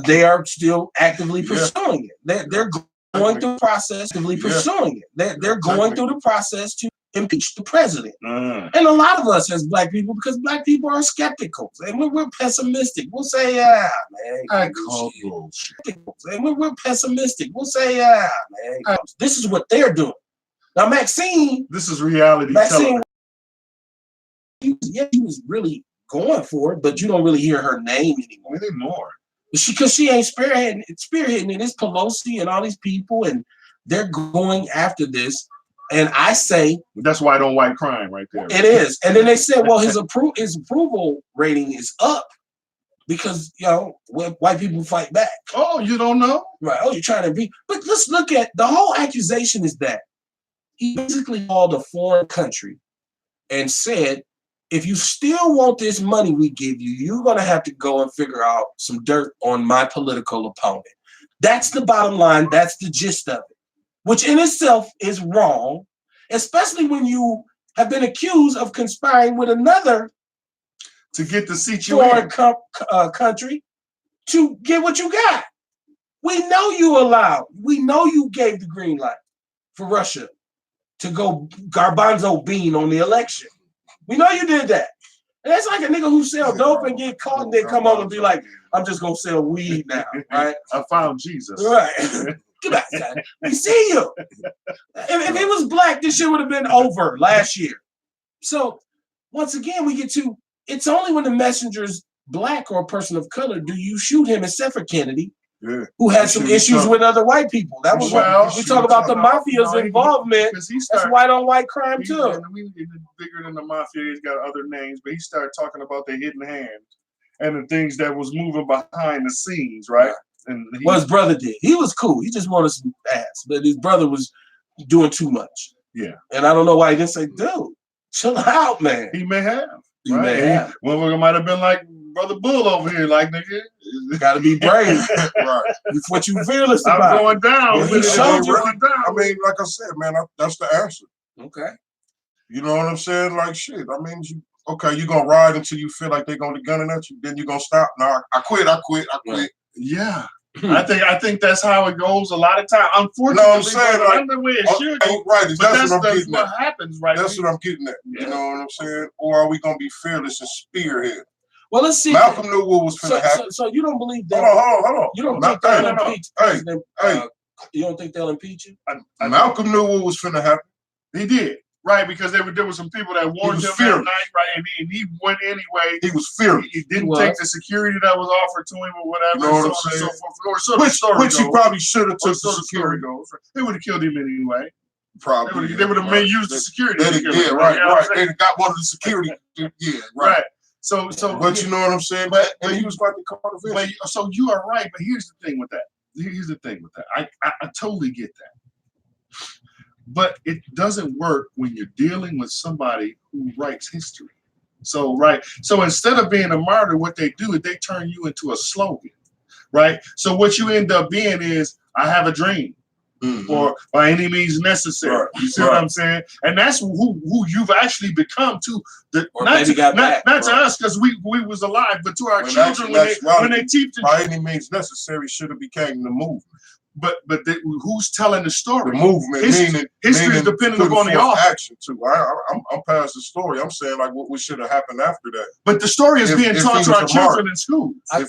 they are still actively pursuing it. They're going through the process, actively pursuing it. They're going through the process to impeach the president. And a lot of us as black people, because black people are skeptical and we're pessimistic. We'll say, yeah, man. I call bullshit. And we're pessimistic. We'll say, yeah, man. This is what they're doing. Now, Maxine. This is reality. Maxine. He was really going for it, but you don't really hear her name anymore. Because she ain't spearheading it. It's Pelosi and all these people, and they're going after this. And I say that's white on white crime right there. It is. And then they said, well, his approval rating is up because when white people fight back. Oh, you don't know? Right. Oh, you're trying to be. But let's look at the whole accusation is that he basically called a foreign country and said, if you still want this money we give you, you're gonna have to go and figure out some dirt on my political opponent. That's the bottom line. That's the gist of it. Which in itself is wrong, especially when you have been accused of conspiring with another to get the seat foreign country to get what you got. We know you allowed. We know you gave the green light for Russia to go garbanzo bean on the election. We know you did that. And that's like a nigga who sell dope and get caught and then come home and be like, I'm just gonna sell weed now, right? I found Jesus. Right. Get back, guy. We see you. If it was black, this shit would have been over last year. So once again, we get to it's only when the messenger's black or a person of color do you shoot him, except for Kennedy, who had some issues with other white people. That was what we talk about the mafia's involvement. That's white on white crime too. Bigger than the mafia, he's got other names, but he started talking about the hidden hand and the things that was moving behind the scenes, right? And what his brother did. He was cool. He just wanted some ass, but his brother was doing too much. Yeah. And I don't know why he didn't say, dude, chill out, man. He may have. He may have. One of them might have been like Brother Bull over here, like, nigga. Gotta be brave. Right. It's what you feel is about. I'm going down. He showed you. I mean, like I said, man, that's the answer. Okay. You know what I'm saying? Like shit. I mean, okay, you gonna ride until you feel like they're gonna be gunning at you, then you gonna stop. No, I quit. Yeah. I think that's how it goes a lot of time. Unfortunately, no, I'm saying like, like, the way it should go. right. That's what I'm getting what at. happens, right? That's what I'm getting at. Yeah. You know what I'm saying? Or are we gonna be fearless and spearhead? Well, let's see. Malcolm knew what was finna happen. So you don't believe that? Hold on. You don't think they'll impeach President? Hey. You don't think they'll impeach him? Malcolm knew what was finna happen. He did. Right, because there were some people that warned him that night, right? And he went anyway. He was fearless. He didn't take the security that was offered to him or whatever. You know what I'm saying? Which he probably should have took the security. They would have killed him anyway. Probably. They would have used the security. Right. They got one of the security. Right. So, but you know what I'm saying? But he was about to call the but, so you are right, but here's the thing with that. I totally get that. But it doesn't work when you're dealing with somebody who writes history. So instead of being a martyr, what they do is they turn you into a slogan, right? So what you end up being is, I have a dream. Or by any means necessary. Right. You see what I'm saying? And that's who you've actually become to not to us because we was alive, but to our children when they teach by any means necessary should have became the movement. But who's telling the story? The movement, history is dependent upon the author. Action too. I'm past the story. I'm saying like what should have happened after that. But the story is being taught to our children in school. I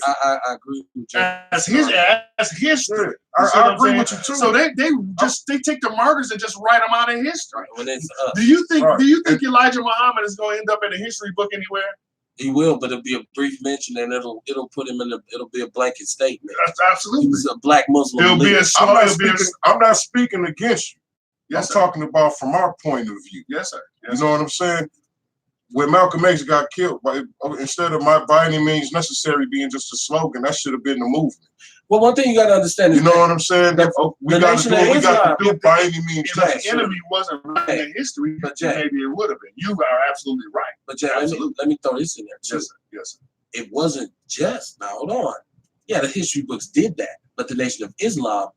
agree with you. As history. I agree with you too. So they take the martyrs and just write them out of history. Do you think Elijah Muhammad is going to end up in a history book anywhere? He will, but it'll be a brief mention, and it'll put him in it'll be a blanket statement. That's absolutely. He was a black Muslim. I'm not speaking against you. Yes, I'm talking about from our point of view. Yes, sir. You know what I'm saying? When Malcolm X got killed, instead of by any means necessary being just a slogan, that should have been the movement. Well, one thing you got to understand is, you know what I'm saying? We got to do what we got to do by any means necessary. If the enemy wasn't writing in history, but maybe it would have been. You are absolutely right. But Jay, let me throw this in there too. Yes, sir. It wasn't just, now hold on. Yeah, the history books did that, but the Nation of Islam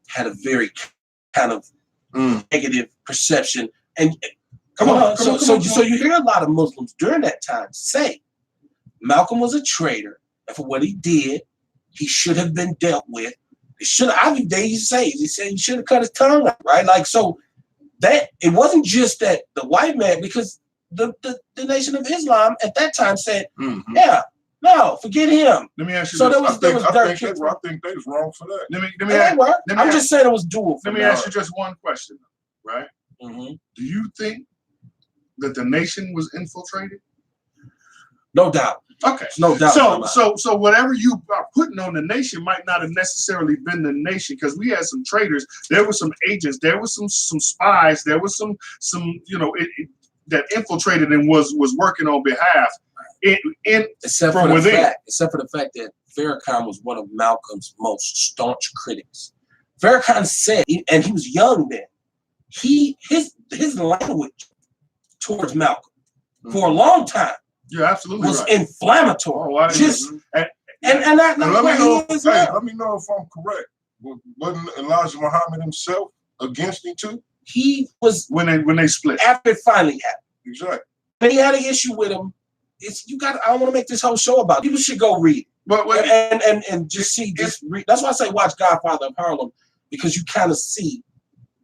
had a very kind of negative perception. And so you hear a lot of Muslims during that time say Malcolm was a traitor, and for what he did, he should have been dealt with. He should have. They said he should have cut his tongue out, right? Like, so that it wasn't just that the white man, because the Nation of Islam at that time said, yeah, no, forget him. Let me ask you. So I think they was wrong for that. I'm just saying it was dual. Let me ask you just one question, right? Do you think that the nation was infiltrated? No doubt. Okay. No doubt. So whatever you are putting on the nation might not have necessarily been the nation, because we had some traitors. There were some agents. There was some spies. There was some that infiltrated and was working on behalf. Except for the fact that Farrakhan was one of Malcolm's most staunch critics. Farrakhan said, and he was young then, his language towards Malcolm for a long time. You're absolutely was right. inflammatory. Let me know if I'm correct. Wasn't Elijah Muhammad himself against him too? He was when they split after it finally happened. Exactly. But he had an issue with him. I don't want to make this whole show about it. People should go read it. And just see this. That's why I say watch Godfather of Harlem, because you kind of see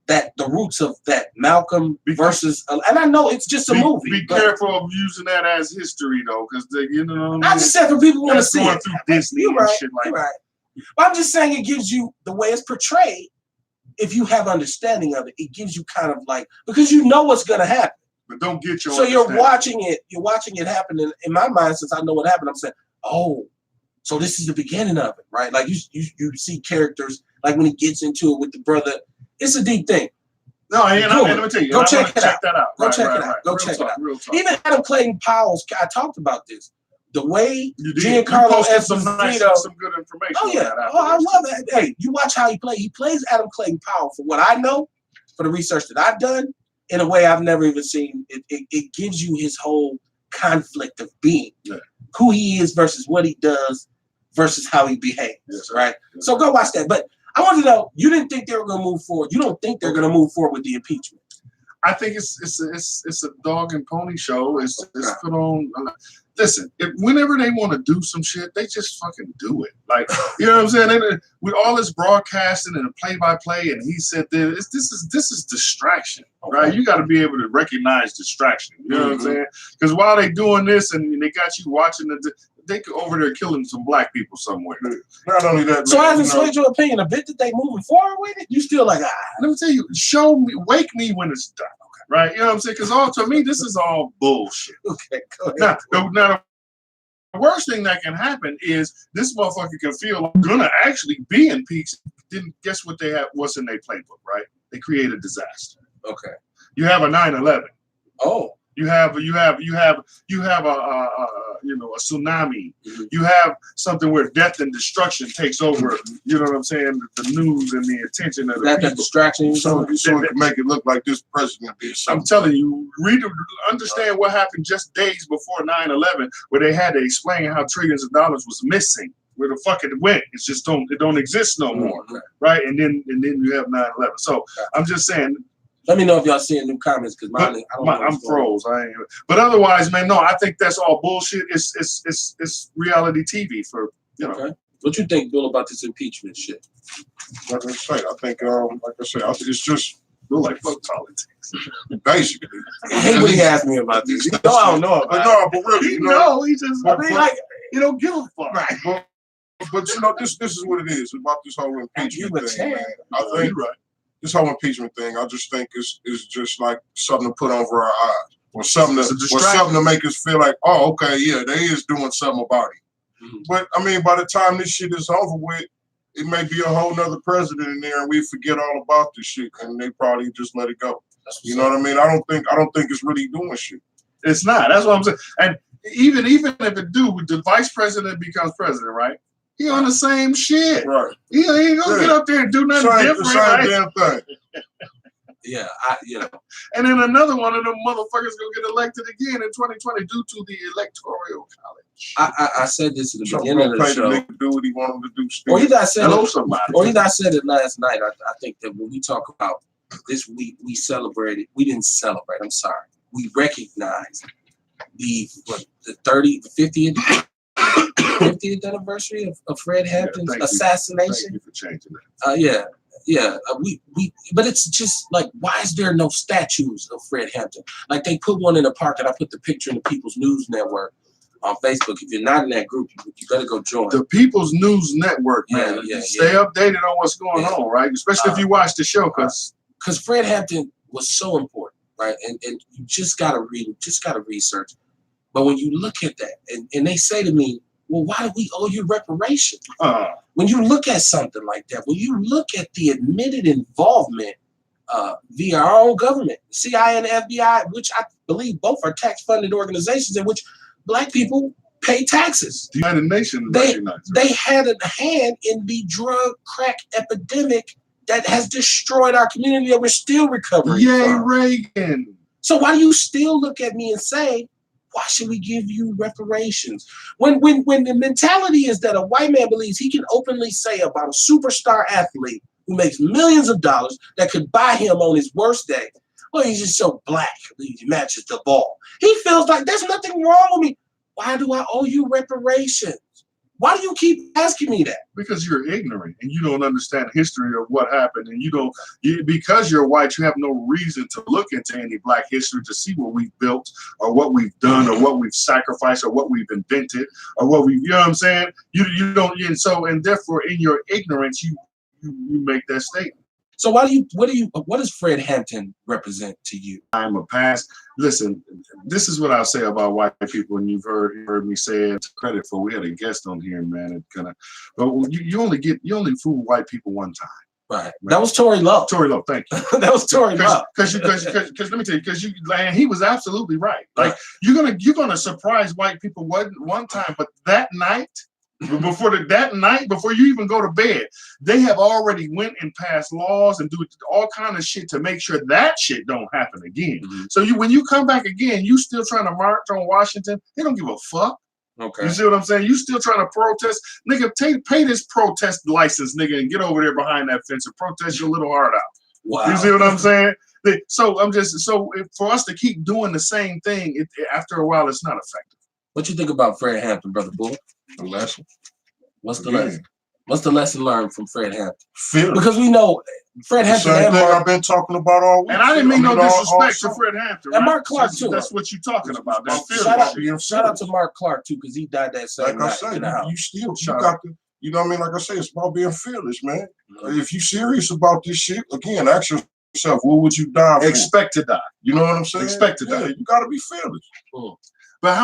that the roots of that Malcolm versus, and I know it's just a movie. Be careful of using that as history though, because I just said for people who want to see going it. through Disney and shit like that. But I'm just saying it gives you the way it's portrayed. If you have understanding of it, it gives you kind of like, because you know what's gonna happen. But don't get your. So you're watching it happen in my mind. Since I know what happened, I'm saying, oh, so this is the beginning of it, right? Like you see characters, like when he gets into it with the brother. It's a deep thing. No, let me tell you. Go check that out. Go check it out. Even Adam Clayton Powell's, I talked about this. The way Giancarlo Esposito, some good information. Oh yeah, I love it. Hey, you watch how he plays. He plays Adam Clayton Powell, for what I know, for the research that I've done, in a way I've never even seen. It gives you his whole conflict of being, who he is versus what he does versus how he behaves, right? Yes, so go watch that. But I want to know, you didn't think they were going to move forward. You don't think they're going to move forward with the impeachment? I think it's a dog and pony show. It's put on. Listen, whenever they want to do some shit, they just fucking do it. Like, you know what I'm saying? And with all this broadcasting and the play-by-play, and he said this is distraction, right? You got to be able to recognize distraction. You know what I'm saying? Because while they doing this and they got you watching they could over there killing some black people somewhere. Not only that, so has it swayed your opinion a bit that they moving forward with it? You still like, let me tell you, show me, wake me when it's done. Right, you know what I'm saying? Because all to me, this is all bullshit. Okay, go ahead. Now, the worst thing that can happen is this motherfucker can feel like gonna actually be impeached. Then guess what they have? What's in their playbook? Right? They create a disaster. Okay. You have a 9/11. Oh. You have a tsunami. You have something where death and destruction takes over. You know what I'm saying? The news and the attention of the people. That distraction. So it can make it look like this president did something. I'm telling you, understand what happened just days before 9/11, where they had to explain how trillions of dollars was missing. Where the fuck it went? It just don't exist no more, right? And then you have 9/11. So I'm just saying. Let me know if y'all seeing new comments because I'm froze. I ain't. But otherwise, man, no, I think that's all bullshit. It's reality TV for you know. Okay. What you think, Bill, about this impeachment shit? Like I say, I think, it's just like fuck politics. Basically. I hate when he asked me about this. I don't know about it. No, but really, he just. I mean, like, you don't give a fuck. Right. But this is what it is about this whole impeachment thing, man. I think you're right. This whole impeachment thing, I just think is just like something to put over our eyes, or something to make us feel like, oh, okay, yeah, they is doing something about it. But I mean, by the time this shit is over with, it may be a whole nother president in there, and we forget all about this shit, and they probably just let it go. You know what I mean? I don't think it's really doing shit. It's not. That's what I'm saying. And even if it do, the vice president becomes president, right? He on the same shit. Right. He ain't gonna get up there and do nothing different. The same damn thing. Yeah, And then another one of them motherfuckers gonna get elected again in 2020 due to the electoral college. I said this at the beginning of the show. Do what he wanted to do. Still. Or he not said it last night. I think that when we talk about this week, we celebrated. We didn't celebrate. I'm sorry. We recognized the 50th anniversary of Fred Hampton's assassination. Thank you for changing that. But it's just like, why is there no statues of Fred Hampton? Like they put one in the park, and I put the picture in the People's News Network on Facebook. If you're not in that group, you better go join. The People's News Network, man. Stay updated on what's going on, right? Especially if you watch the show, because Fred Hampton was so important, right? And you just gotta read, research. But when you look at that, and they say to me, well, why do we owe you reparations? When you look at something like that, when you look at the admitted involvement via our own government, CIA and FBI, which I believe both are tax-funded organizations in which Black people pay taxes. The United Nations they had a hand in the drug crack epidemic that has destroyed our community that we're still recovering from. Reagan. So why do you still look at me and say, why should we give you reparations? When the mentality is that a white man believes he can openly say about a superstar athlete who makes millions of dollars that could buy him on his worst day, well, he's just so black, he matches the ball. He feels like there's nothing wrong with me. Why do I owe you reparations? Why do you keep asking me that? Because you're ignorant and you don't understand the history of what happened, and because you're white, you have no reason to look into any Black history to see what we've built or what we've done or what we've sacrificed or what we've invented or what we've, you know what I'm saying? You don't, and therefore in your ignorance, you make that statement. So what does Fred Hampton represent to you? I'm a past. Listen, this is what I'll say about white people, and you've heard me say it. Credit for we had a guest on here, man. But you only fool white people one time. Right. That was Tory Lowe. Tory Lowe, thank you. That was Tory Lowe. Because let me tell you, he was absolutely right. Like you're gonna surprise white people one time, but that night. Before you even go to bed, they have already went and passed laws and do all kind of shit to make sure that shit don't happen again. So when you come back again, you still trying to march on Washington. They don't give a fuck. Okay. You see what I'm saying? You still trying to protest, nigga? Pay this protest license, nigga, and get over there behind that fence and protest your little heart out. Wow. You see what I'm saying? So I'm just for us to keep doing the same thing, after a while, it's not effective. What you think about Fred Hampton, brother Bull? The lesson. What's the Again, lesson? What's the lesson learned from Fred Hampton? Feelings. Because we know Fred The Hampton same and thing Mark, I've been talking about all week. And I didn't mean no disrespect to all Fred Hampton. and Right? Mark Clark too. That's what you're talking about. That Shout out to Mark Clark too, because he died that same like night I said, in the house. you still got to, you know what I mean? Like I say, it's about being fearless, man. If you serious about this shit, again, ask yourself, what would you die for? Expect to die. You know what I'm saying? Expect to die. You got to be fearless. But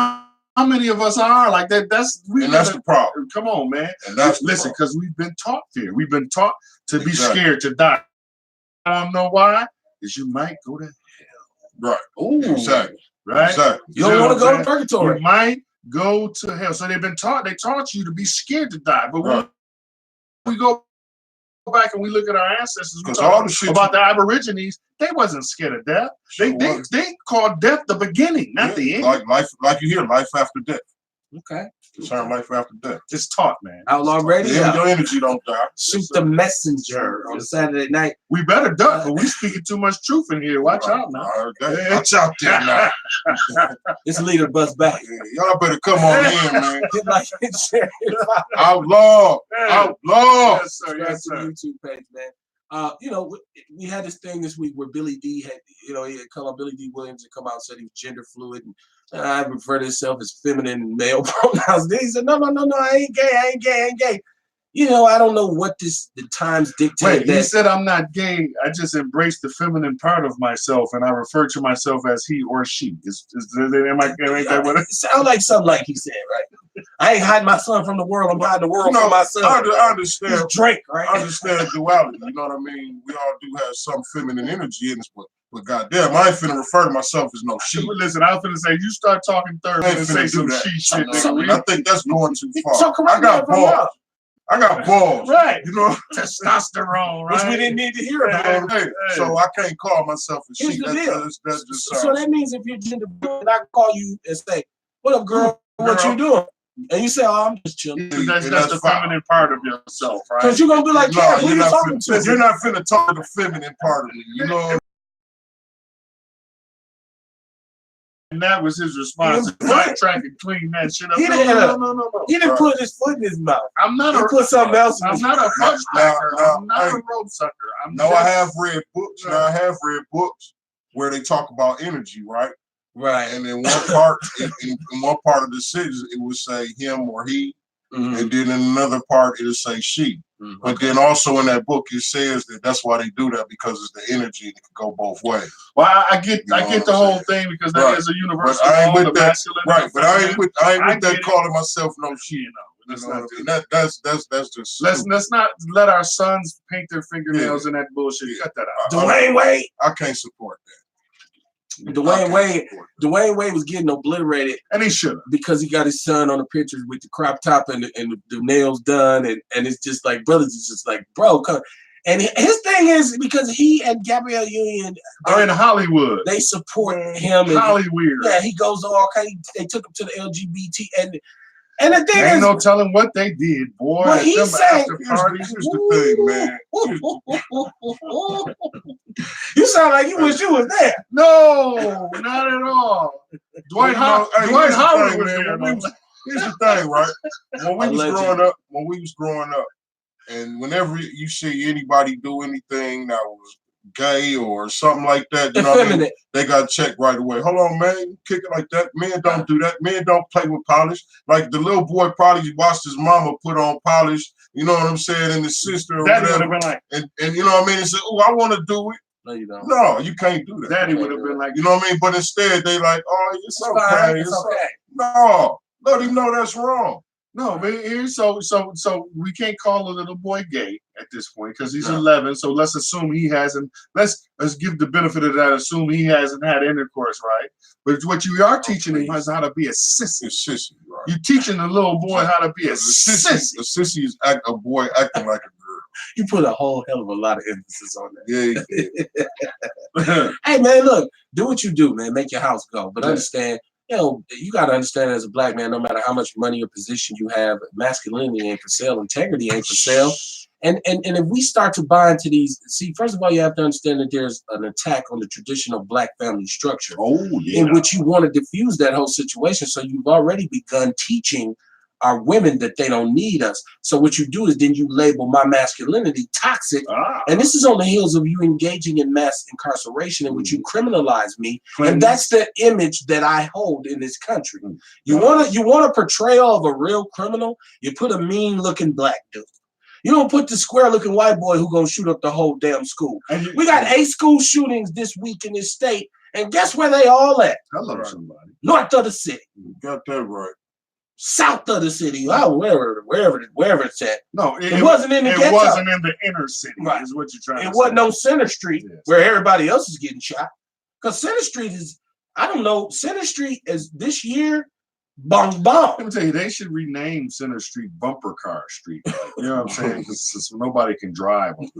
how many of us are like that? That's the problem. Come on, man. And that's listen, because we've been taught fear. We've been taught to be scared to die. I don't know why. Is you might go to hell. Right. Ooh. Exactly. Right. Exactly. You don't want to go to purgatory. You might go to hell. So they've been taught. They taught you to be scared to die. But when we go back and we look at our ancestors, we talk all the shit about the Aborigines. They wasn't scared of death. They called death the beginning, not the end. Like you hear, life after death. Okay. The term life after death. It's taught, man. Outlaw Radio. Your energy don't die. Shoot the messenger on Saturday night. We better duck, but we speaking too much truth in here. Watch out now. Watch out there now. This leader bust back. Y'all better come on in, man. Hit like and share. Outlaw. Outlaw. Yes, sir. Yes, sir. YouTube page, man. You know, we had this thing this week where Billy D had, he had come out, Billy D. Williams had come out and said he was gender fluid, and I refer to himself as feminine and male pronouns. He said, no, I ain't gay. I don't know what the times dictate. Wait, he said I'm not gay. I just embrace the feminine part of myself, and I refer to myself as he or she. Ain't that what it sounds like something like he said, right? I ain't hiding my son from the world. I'm hiding the world from my son. I understand. It's Drake, right? I understand duality. You know what I mean? We all do have some feminine energy in us, but goddamn, I ain't finna refer to myself as no she. Listen, I was finna say, you start talking third and say some she shit. I think that's going too far. So I got balls. I got balls. Right. Testosterone, right? Which we didn't need to hear about. So I can't call myself a she. That's just so that means if you're gender fluid, I call you and say, what up, girl? What you doing? And you say, oh, I'm just chilling. That's the feminine part of yourself, right? Because you're going to be like, yeah, who you talking to? You're not finna talk to the feminine part of me, you know? And that was his response. Track and clean that shit up. No. He didn't put his foot in his mouth. I'm not put something else in I'm not a punch backer. I'm not a rope sucker. I have read books. Now I have read books where they talk about energy, right? Right. And in one part, in one part of the sentence, it would say him or he, and then in another part, it'll say she. But then also in that book, it says that that's why they do that, because it's the energy that can go both ways. Well, I get the whole thing, because that is a universal law of the masculine. Right, but I ain't with that calling myself no she. That's just let's not let our sons paint their fingernails in that bullshit. Cut that out. Dwayne Wade. I can't support that. Dwayne Wade was getting obliterated, and he should, because he got his son on the pictures with the crop top and the nails done, and it's just like, brothers is just like, bro, come. And his thing is, because he and Gabrielle Union are in Hollywood, they support him. Hollywood, yeah, he goes all kind. They took him to the LGBT and the thing ain't no telling what they did, boy. But he said, here's the thing, man. You sound like you wish you was there. No, not at all. Dwight Howard was there. Here's the thing, right? When we was growing up, and whenever you see anybody do anything that was gay or something like that, you know what I mean? They got checked right away. Hold on, man, kick it like that. Men don't do that. Men don't play with polish. Like the little boy probably watched his mama put on polish, you know what I'm saying, and his sister or Daddy whatever. would have been like, and you know what I mean? And said, oh, I want to do it. No, you don't. No, you can't do that. Daddy would have been like, you know what I mean? But instead they like, oh, it's okay. It's okay. No, let him know that's wrong. No, but here, so we can't call a little boy gay at this point, because he's 11. So let's assume he hasn't. Let's give the benefit of that. Assume he hasn't had intercourse, right? But what you are teaching him is how to be a sissy. Right. You're teaching the little boy how to be a sissy. A sissy is a boy acting like a girl. You put a whole hell of a lot of emphasis on that. Yeah. Hey man, look, do what you do, man. Make your house go, but understand. You got to understand, as a black man, no matter how much money or position you have, masculinity ain't for sale, integrity ain't for sale. And if we start to buy into these, see, first of all, you have to understand that there's an attack on the traditional black family structure, in which you want to diffuse that whole situation. So you've already begun teaching our women that they don't need us. So what you do is then you label my masculinity toxic, and this is on the heels of you engaging in mass incarceration in which you criminalize me, and that's the image that I hold in this country. You want a portrayal of a real criminal, you put a mean looking black dude. You don't put the square looking white boy who gonna shoot up the whole damn school. We got 8 school shootings this week in this state, and guess where they all at? Hello, somebody. North of the city. You got that right. South of the city, wherever it's at. No, it wasn't in the ghetto. It wasn't in the inner city. Right. Is what you're trying to say. It wasn't on Center Street where everybody else is getting shot. Because Center Street is, I don't know, Center Street is this year, bong bong. Let me tell you, they should rename Center Street Bumper Car Street. You know what I'm saying? Because nobody can drive over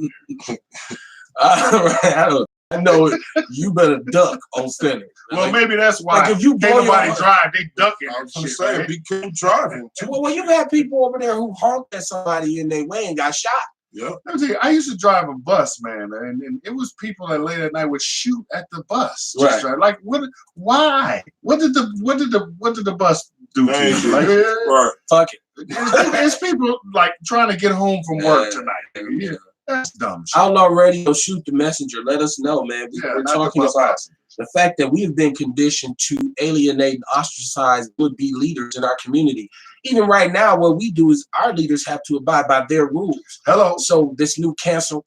there. I know you better duck on Center. Well, maybe that's why. Like if you can't nobody drive, they ducking. I was gonna say, be careful driving. Well, you've had people over there who honked at somebody in their way and got shot. Yeah. Let me tell you, I used to drive a bus, man, and it was people that late at night would shoot at the bus. Right. Like what? Why? What did the bus do to you? Like, right. Fuck it. It's people like trying to get home from work tonight. Yeah. That's dumb shit. Outlaw Radio, shoot the messenger. Let us know, man. We're talking about the fact that we have been conditioned to alienate and ostracize would-be leaders in our community. Even right now, what we do is our leaders have to abide by their rules. Hello. So this new cancel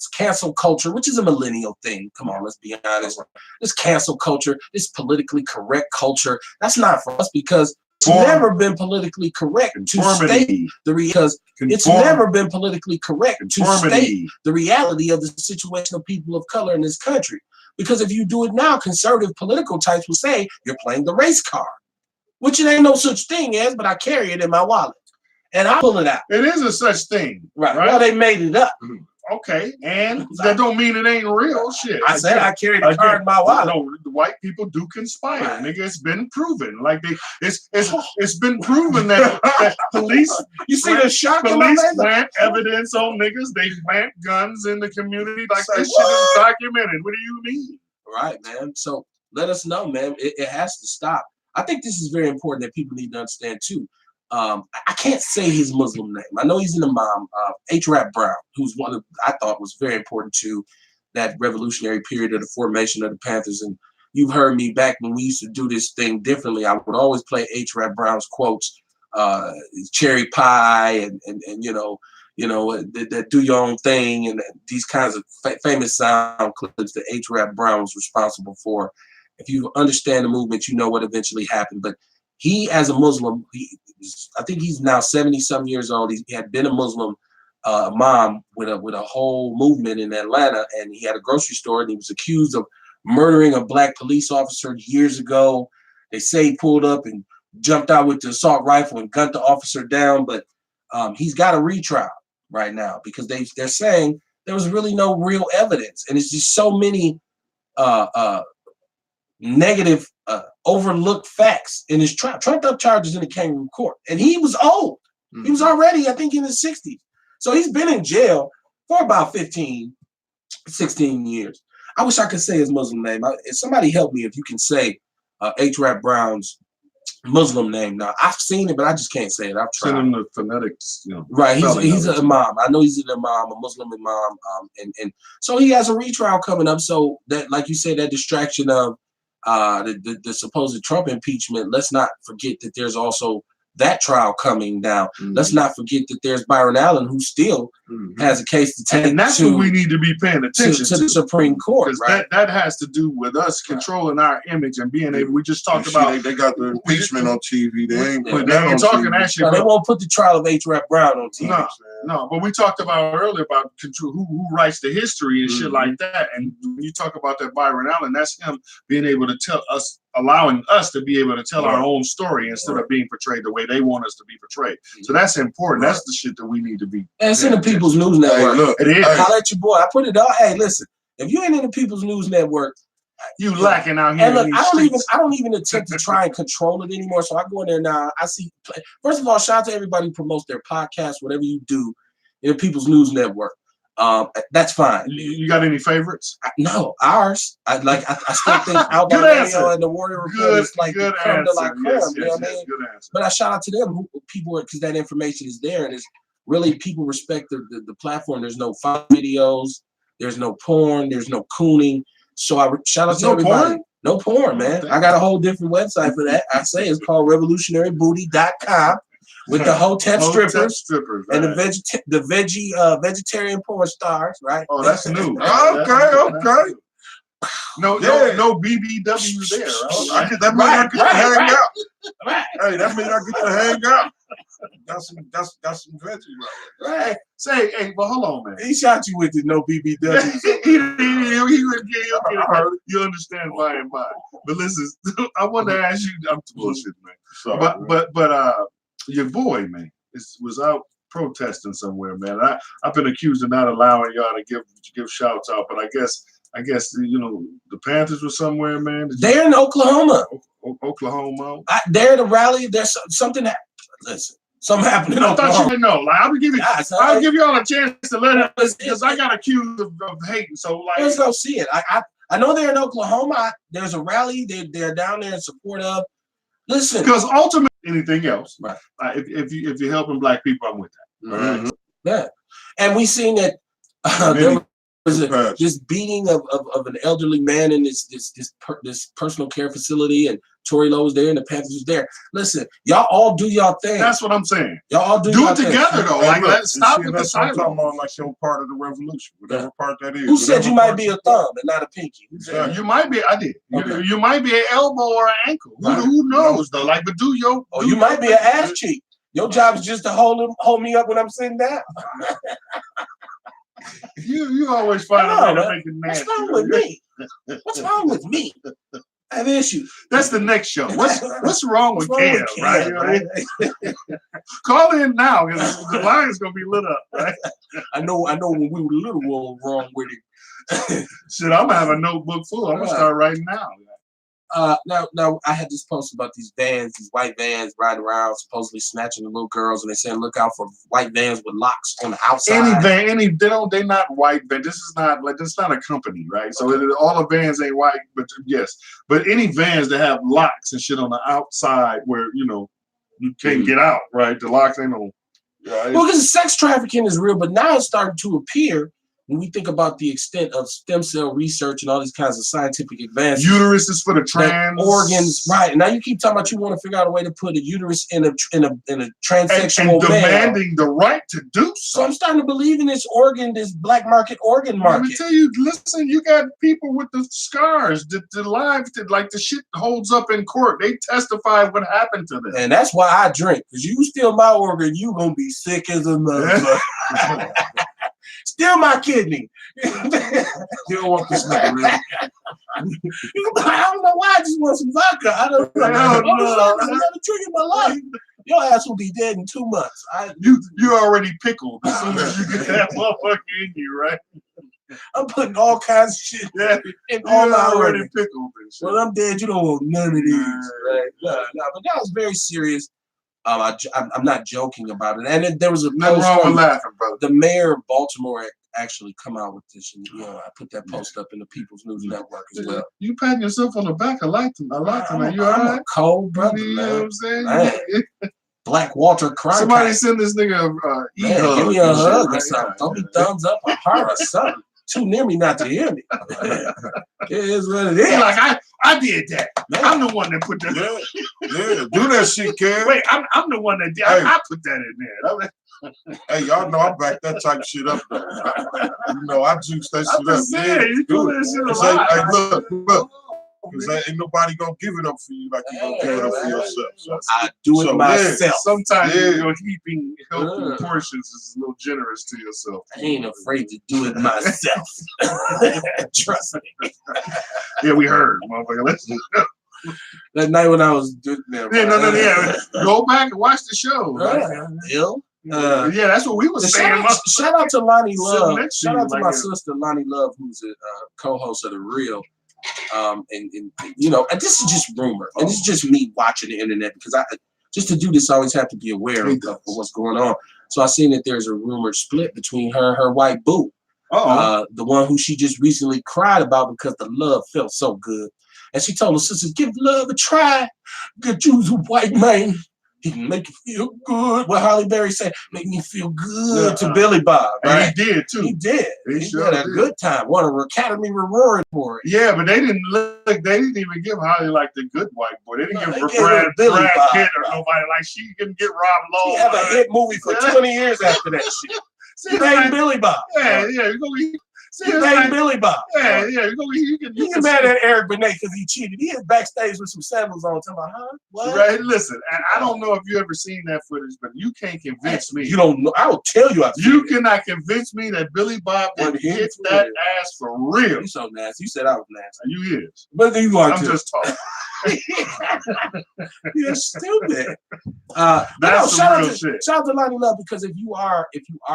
culture, which is a millennial thing. Come on, let's be honest. This cancel culture, this politically correct culture, that's not for us because it's never been politically correct to state it's never been politically correct to state the reality of the situation of people of color in this country. Because if you do it now, conservative political types will say you're playing the race card, which it ain't no such thing as, but I carry it in my wallet and I pull it out. It is a such thing. Right. Well, they made it up. Okay, and that don't mean it ain't real shit. I said I carry the card in my wallet. No, the white people do conspire, nigga. It's been proven. Like it's been proven that police. You see the shock in police my plant evidence on niggas. They plant guns in the community. Like this shit is documented. What do you mean? Right, man. So let us know, man. It has to stop. I think this is very important that people need to understand too. I can't say his Muslim name. I know he's an imam, H. Brown, who's one of, I thought was very important to that revolutionary period of the formation of the Panthers. And you've heard me back when we used to do this thing differently. I would always play H. Brown's quotes, cherry pie and that do your own thing and these kinds of famous sound clips that H. Brown was responsible for. If you understand the movement, you know what eventually happened. But he, as a Muslim, I think he's now 70-some years old. He had been a Muslim imam with a whole movement in Atlanta, and he had a grocery store, and he was accused of murdering a black police officer years ago. They say he pulled up and jumped out with the assault rifle and gunned the officer down, but he's got a retrial right now because they're saying there was really no real evidence, and it's just so many negative, overlooked facts in his trial. Trumped up charges in the kangaroo court, and he was old. He was already, I think, in his 60s. So he's been in jail for about 15, 16 years. I wish I could say his Muslim name. If somebody help me if you can say H. Brown's Muslim name. Now, I've seen it, but I just can't say it. I've tried. Send him the phonetics, Right, he's an imam. I know he's an imam, a Muslim imam, and so he has a retrial coming up. So that, like you said, that distraction of the supposed Trump impeachment, let's not forget that there's also that trial coming down. Let's not forget that there's Byron Allen, who still has a case to take. And that's what we need to be paying attention to the Supreme Court. Right? That has to do with us controlling our image and being able. We just talked about they got the impeachment on TV. They ain't put they that ain't on talking TV. actually. They won't put the trial of H. Brown on TV. No, but we talked about earlier about control, who writes the history and shit like that. And when you talk about that Byron Allen, that's him being able to tell us, allowing us to be able to tell our own story instead of being portrayed the way they want us to be portrayed. So that's important. That's the shit that we need to be. And it's in the People's News Network. Look, it is. I'll let you boy. I put it out. Hey, listen, if you ain't in the People's News Network, you lacking out here. And look, I don't even attempt to try and control it anymore. So I go in there now. I see. First of all, shout out to everybody who promotes their podcast, whatever you do, in the People's News Network. That's fine. You got any favorites? No, ours. I still think Outlaw Good Radio answer. and the Warrior Report is like the Good creme de la answer. creme. Yes, You know yes, what I yes. mean? Good answer. But I shout out to them people because that information is there and it's really people respect the platform. There's no fun videos, there's no porn, there's no cooning. So I shout out to everybody. Porn? No porn, man. Damn. I got a whole different website for that. I say it's called revolutionarybooty.com with the Hotep strippers and the vegetarian porn stars, right? Oh, that's new. Okay. No BBWs there. Right? That means I get to hang out. Right. Hey, that means I get to hang out. Got some veggies Right. Say, hey, but hold on, man. He shot you with the no BBWs. You understand why and why. But listen, I want to ask you. I'm bullshit, man. Sorry, But your boy, man, was out protesting somewhere, man. I've been accused of not allowing y'all to give shouts out, but I guess the Panthers were somewhere, man. They're in Oklahoma. Oklahoma. They're at a rally. There's something that. Listen, something happened in I thought Oklahoma. you didn't know. Like, I'll give y'all a chance to let it because I got accused of hating. So like, let's go see it. I know they're in Oklahoma. There's a rally. They're down there in support of. Listen, because ultimately anything else, right? If you're helping black people, I'm with that. Mm-hmm. Right? Yeah, and we seen that there was this beating of an elderly man in this personal care facility, and Tory Lowe was there, and the Panthers was there. Listen, y'all all do y'all thing. That's what I'm saying. Y'all all do it together, though. Like, let's stop with the silence. I'm talking about like your part of the revolution, whatever part that is. Who said you might be a thumb and not a pinky? You might be. I did. Okay. You might be an elbow or an ankle. Right. Who knows though? Like, but do your. Oh, you might be an ass cheek. Your job is just to hold me up when I'm sitting down. You always find a way to make it nasty. What's wrong with me? What's wrong with me? I have issues. That's the next show. What's wrong with Cam? Right? Call in now because the line's gonna be lit up. Right? I know. When we were little, we were wrong with it. Shit, I'm gonna have a notebook full. I'm gonna start writing now. Now I had this post about these white vans riding around, supposedly snatching the little girls, and they saying look out for white vans with locks on the outside. They're not white van. This is not a company, right? So all the vans ain't white, but yes, but any vans that have locks and shit on the outside where you can't get out, right? The locks ain't on. Right? Well, because sex trafficking is real, but now it's starting to appear. When we think about the extent of stem cell research and all these kinds of scientific advances, uterus is for the trans organs, right? And now you keep talking about you want to figure out a way to put a uterus in a transsexual and demanding the right to do so. So I'm starting to believe in this black market organ market. Let me tell you, listen, you got people with the scars, the shit holds up in court. They testify what happened to them, and that's why I drink. Because you steal my organ, you gonna be sick as a motherfucker. Steal my kidney. You don't want this nigga, really. I don't know why. I just want some vodka. I don't know. I've never drinking in my life. Your ass will be dead in 2 months. You already pickled as soon as you get that motherfucker in you, right? I'm putting all kinds of shit in all my already pickled. When I'm dead, you don't want none of these. Right? No. But that was very serious. I'm not joking about it. And there was nothing wrong with laughing, brother. The mayor of Baltimore actually come out with this, and I put that post up in the People's News Network as well. You patting yourself on the back a lot tonight. You all right? A cold brother, you man. know what I'm saying? Black Walter crime. Somebody send this nigga hug. Give me a hug or something. Throw me thumbs up or heart or something. Too near me not to hear me. It is what it is. He like, I did that. Man. I'm the one that put that. Yeah, do that shit, Cam. Wait, I'm the one that did. Hey. I put that in there. Hey, y'all know I back that type of shit up. I juice that shit up. Yeah, you do that shit hey, look. Because ain't nobody gonna give it up for you like you gonna give it up for yourself. So, I do it myself. Yeah, sometimes you're heaping healthy portions is a little generous to yourself. I ain't afraid to do it myself. Trust me. Yeah, we heard, motherfucker. Listen. That night when I was doing that. Go back and watch the show. Right? Ill. Yeah, that's what we were saying. Shout out to Lonnie Love. Shout out to my sister Lonnie Love, who's a co-host of The Real. And this is just rumor, and this is just me watching the internet because just to do this, I always have to be aware of what's going on. So I seen that there's a rumor split between her and her white boo. The one who she just recently cried about because the love felt so good. And she told her sisters, give love a try. Get you's a white man. He can make you feel good. What Holly Berry said, make me feel good to Billy Bob. Right? And he did too. He did. He sure had a did. good time. Won an Academy Award for it. Yeah, but they didn't even give Holly like the good white boy. They didn't give her Brad Pitt or nobody. Like she couldn't get Rob Lowe. She had a hit movie for 20 years after that shit. She made Billy Bob. Yeah. He made Billy Bob. Yeah. You can mad at Eric Benet because he cheated. He is backstage with some sandals on. Talking about, huh? What? Right. Listen, and I don't know if you ever seen that footage, but you can't convince me. You don't know. I will tell you. You cannot convince me that Billy Bob didn't hit that ass for real. You so nasty. You said I was nasty. You is. But you are I'm just talking. You're stupid. That's some real shit. Shout out to Lonnie Love, because if you are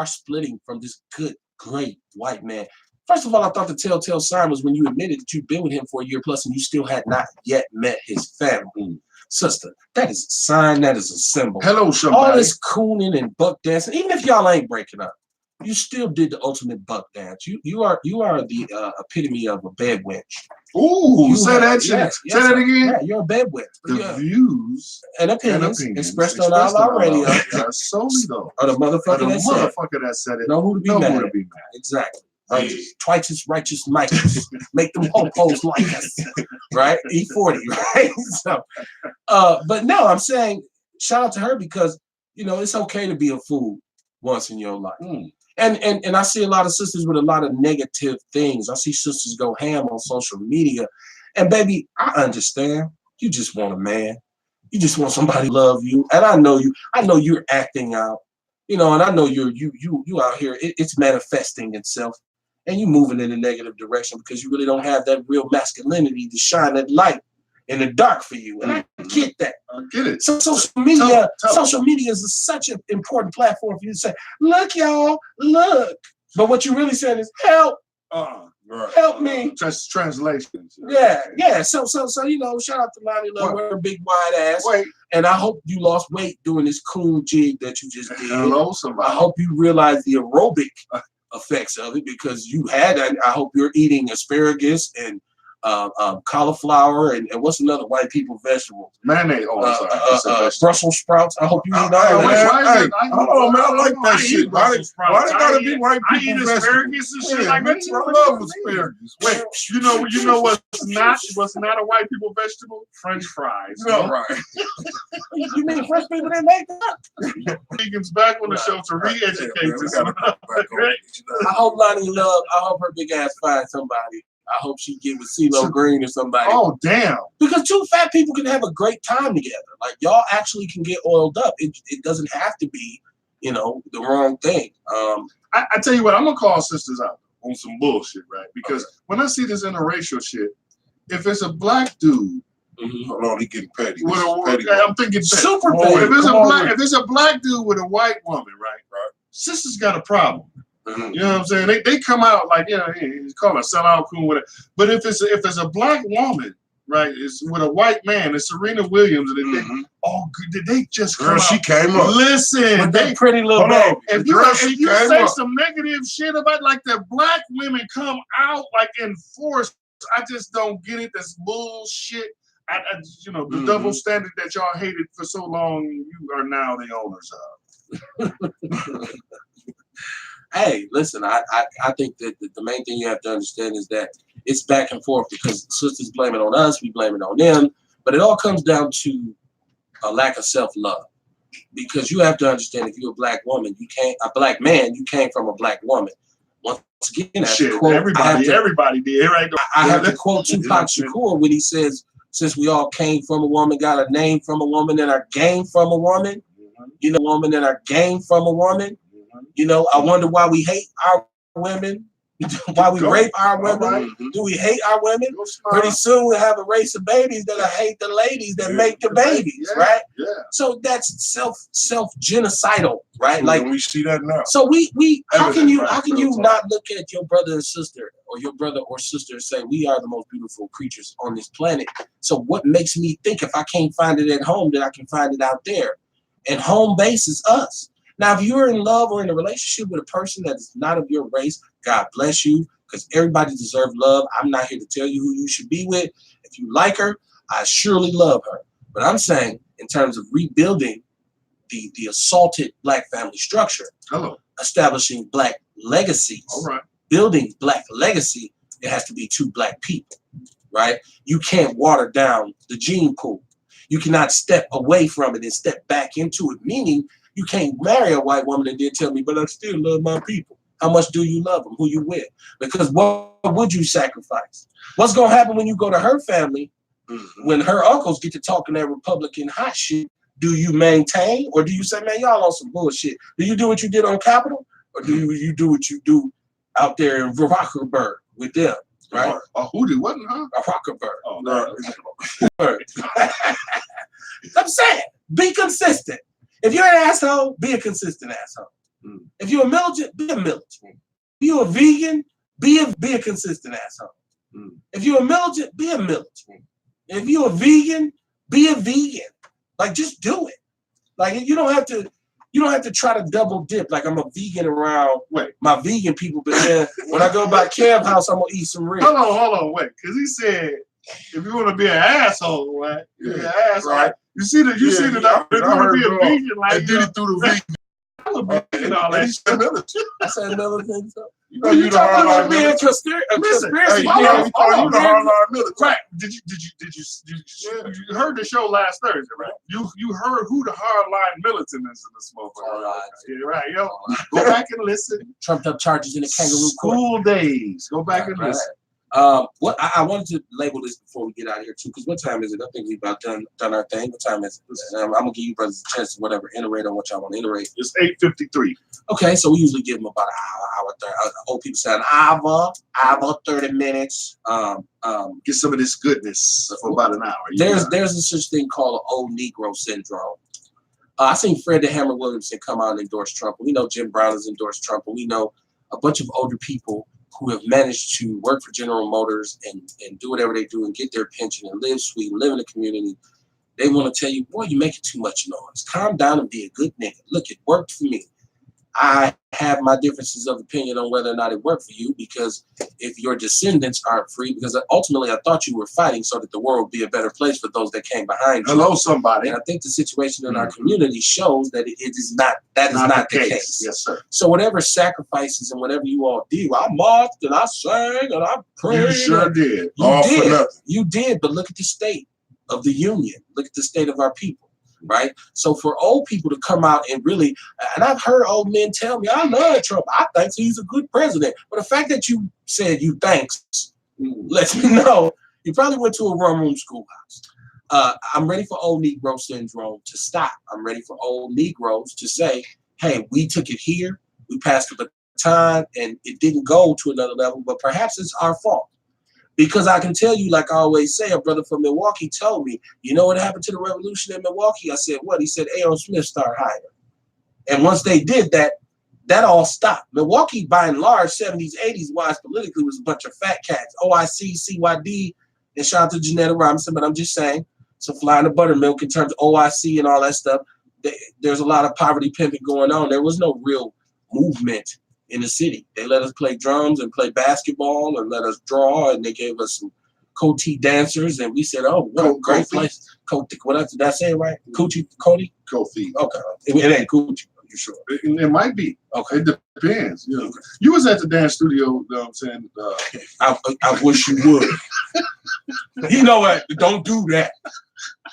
splitting from this good, great white man. First of all, I thought the telltale sign was when you admitted that you've been with him for a year plus and you still had not yet met his family. Sister, that is a sign, that is a symbol. Hello, somebody. All this cooning and buck dancing, even if y'all ain't breaking up, you still did the ultimate buck dance. You are the epitome of a bed wench. Ooh, say that shit. Yes, say that again. Yeah, you're a bed wench. The views and opinions expressed on Outlaw Radio solely though. Or the motherfucker that said it. Know who to be mad. Exactly. Righteous, twice as righteous Michaels. Make them ho-hos like us. Right? E40, right? So but no, I'm saying shout out to her because it's okay to be a fool once in your life. And I see a lot of sisters with a lot of negative things. I see sisters go ham on social media. And baby, I understand. You just want a man. You just want somebody to love you. And I know you're acting out. And I know you out here. It's manifesting itself. And you moving in a negative direction because you really don't have that real masculinity to shine that light in the dark for you. And I get that. I get it. So social media is such an important platform for you to say, look, y'all, look. But what you really saying is help. Help me. Just translations. Yeah. So shout out to Lonnie Love with her big wide ass. And I hope you lost weight doing this cool jig that you just did. Hello, somebody. I hope you realize the aerobic effects of it because you had that. I hope you're eating asparagus and cauliflower and what's another white people vegetable? Mayonnaise. Brussels sprouts. I hope you eat all that. Oh man, I like that shit. Why they gotta be white I people eat asparagus and shit like that. I love asparagus. Wait, you know what's not a white people vegetable? French fries. No, right. You mean French people didn't make that? Vegans back on the show to re-educate us. I hope Lonnie Love. I hope her big ass finds somebody. I hope she get with CeeLo Green or somebody. Oh, damn. Because two fat people can have a great time together. Like, y'all actually can get oiled up. It doesn't have to be, the wrong thing. I tell you what, I'm going to call sisters out on some bullshit, right? Because when I see this interracial shit, if it's a black dude, hold on, he getting petty. I'm thinking super petty. If it's a black dude with a white woman, right? Sisters got a problem. You know what I'm saying? They come out like, he's called a sellout coon, whatever. But if it's a black woman, right, it's with a white man, it's Serena Williams, and did they just come out? She came up. Listen, with that pretty little baby. If you say some negative shit about like the black women come out like in force, I just don't get it. That's bullshit. The double standard that y'all hated for so long, you are now the owners of. Hey, listen, I think that the main thing you have to understand is that it's back and forth because sisters blame it on us, we blame it on them, but it all comes down to a lack of self-love. Because you have to understand if you're a black woman, a black man, you came from a black woman. Once again, everybody did, right? I have to quote Tupac Shakur when he says, since we all came from a woman, got a name from a woman, and our game from a woman, woman and our game from a woman. I wonder why we hate our women, why we rape our women. Do we hate our women? Pretty soon we'll have a race of babies that'll hate the ladies that make the babies, right? Yeah. So that's self-genocidal, right? Like we see that now. So how can you not look at your brother and sister or your brother or sister and say we are the most beautiful creatures on this planet? So what makes me think if I can't find it at home that I can find it out there? And home base is us. Now, if you're in love or in a relationship with a person that is not of your race, God bless you, because everybody deserves love. I'm not here to tell you who you should be with. If you like her, I surely love her. But I'm saying, in terms of rebuilding the assaulted Black family structure, establishing Black legacies, building Black legacy, it has to be two Black people, right? You can't water down the gene pool. You cannot step away from it and step back into it, meaning you can't marry a white woman and then tell me, but I still love my people. How much do you love them? Who you with? Because what would you sacrifice? What's going to happen when you go to her family, when her uncles get to talking that Republican hot shit? Do you maintain, or do you say, man, y'all on some bullshit? Do you do what you did on Capitol, or do you do what you do out there in Rockerberg with them, right? Who did what? A Rockerberg. Oh, no. I'm saying, be consistent. If you're an asshole, be a consistent asshole. If you're a militant, be a militant. If you're a vegan, be a consistent asshole. If you're a militant, be a militant. If you're a vegan, be a vegan. Like, just do it. Like, you don't have to try to double dip. Like, I'm a vegan around my vegan people, but then when I go by Kev house, I'm gonna eat some ribs. Hold on, wait. Because he said, if you want to be an asshole, right? You're an asshole. Right. You see that? You see that? If you want to be a vegan, like, did it through the vegan. All that shit. I said another thing. So. You know, you the hardline militant. Listen, you the hardline militant. Right? Did you heard the show last Thursday, right? You heard who the hardline militant is in this motherfucker. Right, yo. Go back and listen. Trumped up charges in the kangaroo court. School days. Go back and listen. What I wanted to label this before we get out of here too, because what time is it? I think we've about done our thing. What time is it? I'm gonna give you brothers a chance to whatever iterate on what y'all want to iterate. It's 8:53. Okay, so we usually give them about an hour 30. Old people say an hour 30 minutes. Get some of this goodness for about an hour. There's a such thing called an old Negro syndrome. I seen Fred the Hammer Williamson come out and endorse Trump. We know Jim Brown has endorsed Trump, and we know a bunch of older people who have managed to work for General Motors and do whatever they do and get their pension and live sweet and live in the community. They want to tell you, boy, you're making too much noise. Calm down and be a good nigga. Look, it worked for me. I have my differences of opinion on whether or not it worked for you, because if your descendants aren't free, because ultimately I thought you were fighting so that the world would be a better place for those that came behind you. Hello, somebody. And I think the situation in our community shows that it is not the case. Yes, sir. So whatever sacrifices and whatever you all did, I marched and I sang and I prayed. You sure did. You did, but look at the state of the union. Look at the state of our people. Right? So for old people to come out and really, and I've heard old men tell me, I love Trump. I think he's a good president. But the fact that you said you thanks lets me know you probably went to a rum schoolhouse. I'm ready for old Negro syndrome to stop. I'm ready for old Negroes to say, hey, we took it here. We passed the baton and it didn't go to another level, but perhaps it's our fault. Because I can tell you, like I always say, a brother from Milwaukee told me, you know what happened to the revolution in Milwaukee? I said, what? He said, A.O. Smith started hiding. And once they did that, that all stopped. Milwaukee, by and large, 70s, 80s, wise politically, was a bunch of fat cats. OIC, CYD, and shout out to Janetta Robinson, but I'm just saying, so flying the buttermilk in terms of OIC and all that stuff, there's a lot of poverty pimping going on. There was no real movement in the city. They let us play drums and play basketball and let us draw, and they gave us some Coty dancers, and we said, oh, what a great place. Coty, did I say it right? Coochie, Cody? Coty. Okay. It ain't Coochie, you sure? It might be. Okay. It depends. You know, you was at the dance studio, you know what I'm saying? I wish you would. You know what? Don't do that.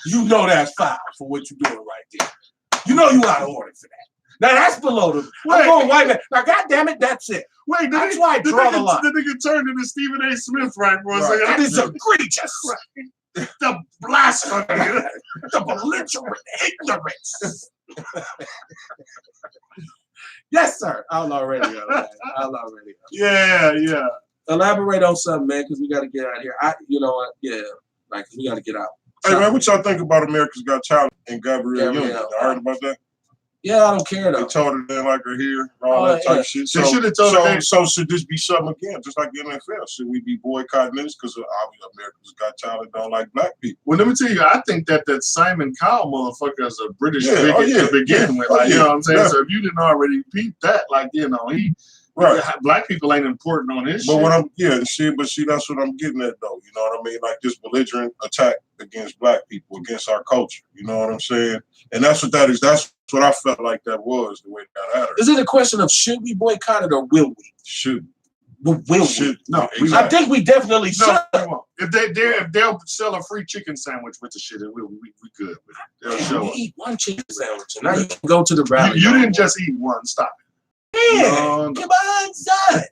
You know that's foul for what you're doing right there. You know you out of order for that. Now that's below the. I'm going white man. Now, goddamn it, that's it. Wait, that's why I draw the line. The nigga turned into Stephen A. Smith right for a second. That is egregious. Right. The blasphemy. The belligerent ignorance. Yes, sir. Outlaw Radio. Outlaw Radio. Yeah. Elaborate on something, man, because we got to get out of here. You know what? Yeah, like we got to get out. Hey, man, what y'all think about America's Got Talent and Gabrielle Union? I heard about that. Yeah, I don't care They though. told her they didn't like her here and all that type of shit. They should have told her. So should this be something again, just like the NFL? Should we be boycotting this because America's Got Talent don't like black people? Well, let me tell you, I think that Simon Cowell motherfucker is a British bigot to begin with. Like, you know what I'm saying? Yeah. So if you didn't already peep that, like, you know, right. Black people ain't important on his shit. But that's what I'm getting at though. You know what I mean? Like this belligerent attack against black people, against our culture. You know what I'm saying? And that's what that is. That's what I felt like that was the way it got at her. Is it a question of should we boycott it or will we? Should. Will we? No, exactly. I think we definitely should. No, if they'll sell a free chicken sandwich with the shit, we good with it. They'll show You us. eat one chicken sandwich and now you can go to the rally. You didn't just eat one. Stop it. Yeah, No. come on inside.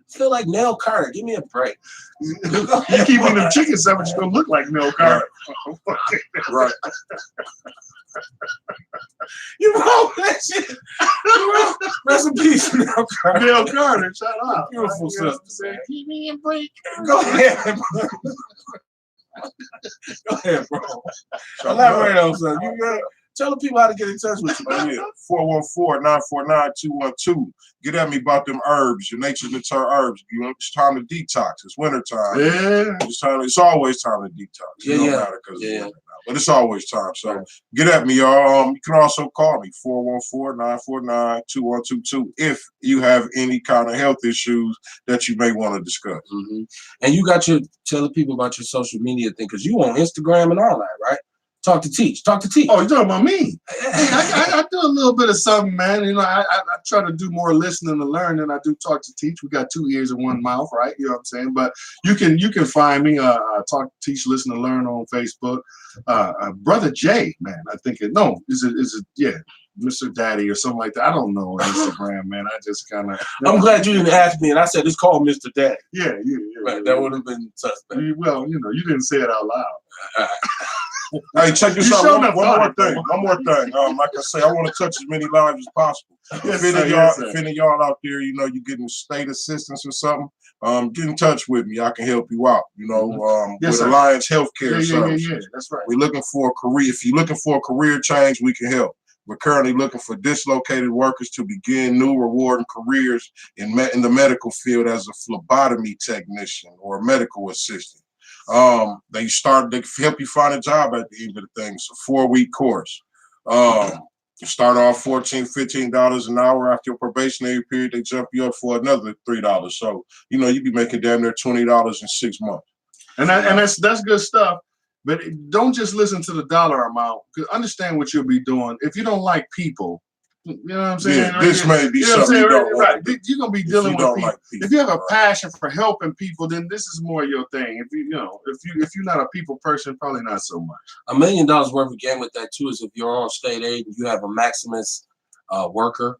Feel like Nell Carter. Give me a break. You keep eating them chicken sandwiches, gonna look like Nell Carter. Right. You wrong with that shit. You wrong. Rest in peace, Nell Carter. Nell Carter, shout out. Beautiful sister. Keep me a break. Go ahead, bro. Go ahead, bro. Elaborate on something. You got. Tell the people how to get in touch with you. Oh, yeah. 414-949-212. Get at me about them herbs, your nature's mature herbs. You know, it's time to detox. It's winter time. Yeah. It's always time to detox. It don't matter because it's winter now. But it's always time. So get at me, y'all. You can also call me 414-949-2122 if you have any kind of health issues that you may want to discuss. Mm-hmm. And you got your tell the people about your social media thing because you on Instagram and all that, right? Talk to Teach. Oh, you talking about me? I do a little bit of something, man. You know, I try to do more listening and learn than I do talk to Teach. We got 2 ears and 1 mouth, right? You know what I'm saying? But you can find me, Talk to Teach, Listen and Learn on Facebook. Brother Jay, man, I think is it Mr. Daddy or something like that. I don't know Instagram, man. I just kind of. I'm glad you didn't ask me, and I said it's called Mr. Daddy. Yeah. Right, that would have been suspect. Well, you know, you didn't say it out loud. Hey, check this out. One more thing. Like I say, I want to touch as many lives as possible. If any of y'all out there, you know, you getting state assistance or something, get in touch with me. I can help you out. You know, with Alliance Healthcare Services. Yeah, that's right. We're looking for a career. If you're looking for a career change, we can help. We're currently looking for dislocated workers to begin new rewarding careers in the medical field as a phlebotomy technician or a medical assistant. They help you find a job at the end of the thing. It's a 4-week course. You start off $14, $15 an hour. After your probationary period, they jump you up for another $3. So, you know, you'd be making damn near $20 in 6 months. And that's good stuff. But don't just listen to the dollar amount. Understand what you'll be doing. If you don't like people, you know what I'm saying? Yeah, this may be something you don't want. You're gonna be dealing with people. If you have a passion for helping people, then this is more your thing. If you're not a people person, probably not so much. $1 million worth of game with that too is if you're on state aid and you have a Maximus worker.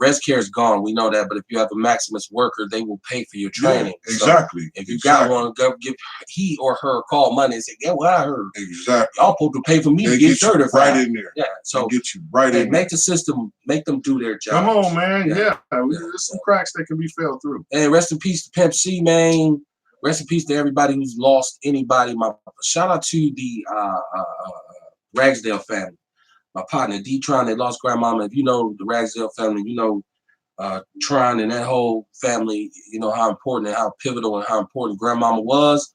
Res Care is gone, we know that, but if you have a Maximus worker, they will pay for your training. Yeah, exactly. So if you got one, go give he or her a call Monday and say, "Yeah, what I heard." Exactly. Y'all supposed to pay for me to get certified. Right in there. Yeah. So get you right in. Make the system, make them do their job. Come on, man. Yeah. There's some cracks that can be fell through. And rest in peace to Pimp C, man. Rest in peace to everybody who's lost anybody. Shout out to the Ragsdale family. My partner D-Tron, they lost grandmama. If you know the Ragsdale family, you know Tron and that whole family, you know how important and how pivotal and how important grandmama was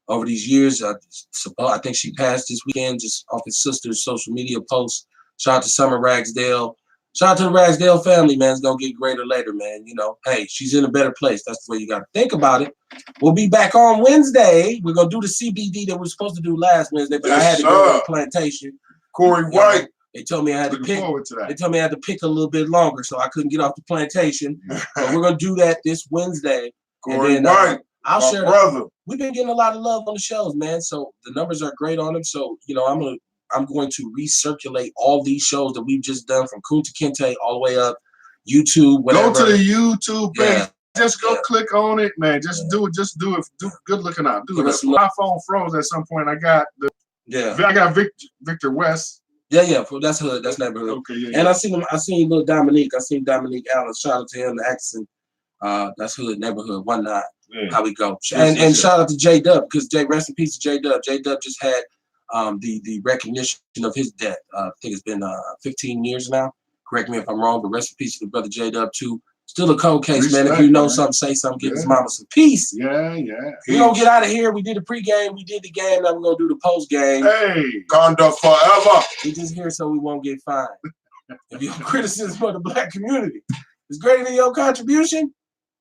over these years. I think she passed this weekend just off his sister's social media post. Shout out to Summer Ragsdale. Shout out to the Ragsdale family, man. It's going to get greater later, man. You know, hey, she's in a better place. That's the way you got to think about it. We'll be back on Wednesday. We're going to do the CBD that we were supposed to do last Wednesday, but I had to go to the plantation. Corey White. They told me I had to pick. They told me I had to pick a little bit longer, so I couldn't get off the plantation. But we're gonna do that this Wednesday. Corey White, I'll share brother. We've been getting a lot of love on the shows, man. So the numbers are great on them. So you know, I'm going to recirculate all these shows that we've just done from Kunta Kinte all the way up YouTube. Whatever. Go to the YouTube page. Yeah. Just go click on it, man. Just do it. Just do it. Good looking out. Do it. My phone froze at some point. I got Victor West. Yeah, that's hood, that's neighborhood. Okay, yeah. And I seen little Dominique. I seen Dominique Allen. Shout out to him, the accent. That's hood, neighborhood, 19. How we go. And shout out to J Dub, because rest in peace to J Dub. J Dub just had the recognition of his death. I think it's been 15 years now. Correct me if I'm wrong, but rest in peace to the brother J-Dub too. Still a cold case, man. If you know something, say something. Give his mama some peace. Yeah. We gonna get out of here. We did the pregame. We did the game. Now we're gonna do the postgame. Hey, conduct forever. We just here so we won't get fined. If your criticism of the black community is greater than your contribution,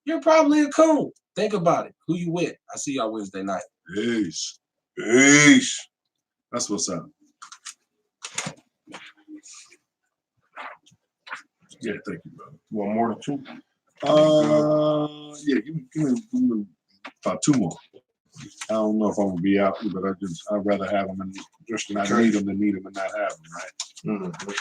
you're probably a coon. Think about it. Who you with? I see y'all Wednesday night. peace. Peace. That's what's up. Yeah, thank you, brother. You want more than 2? Yeah, give me about 2 more. I don't know if I'm gonna be out, but I'd rather have them and just not need them than need them and not have them, right? Mm-hmm.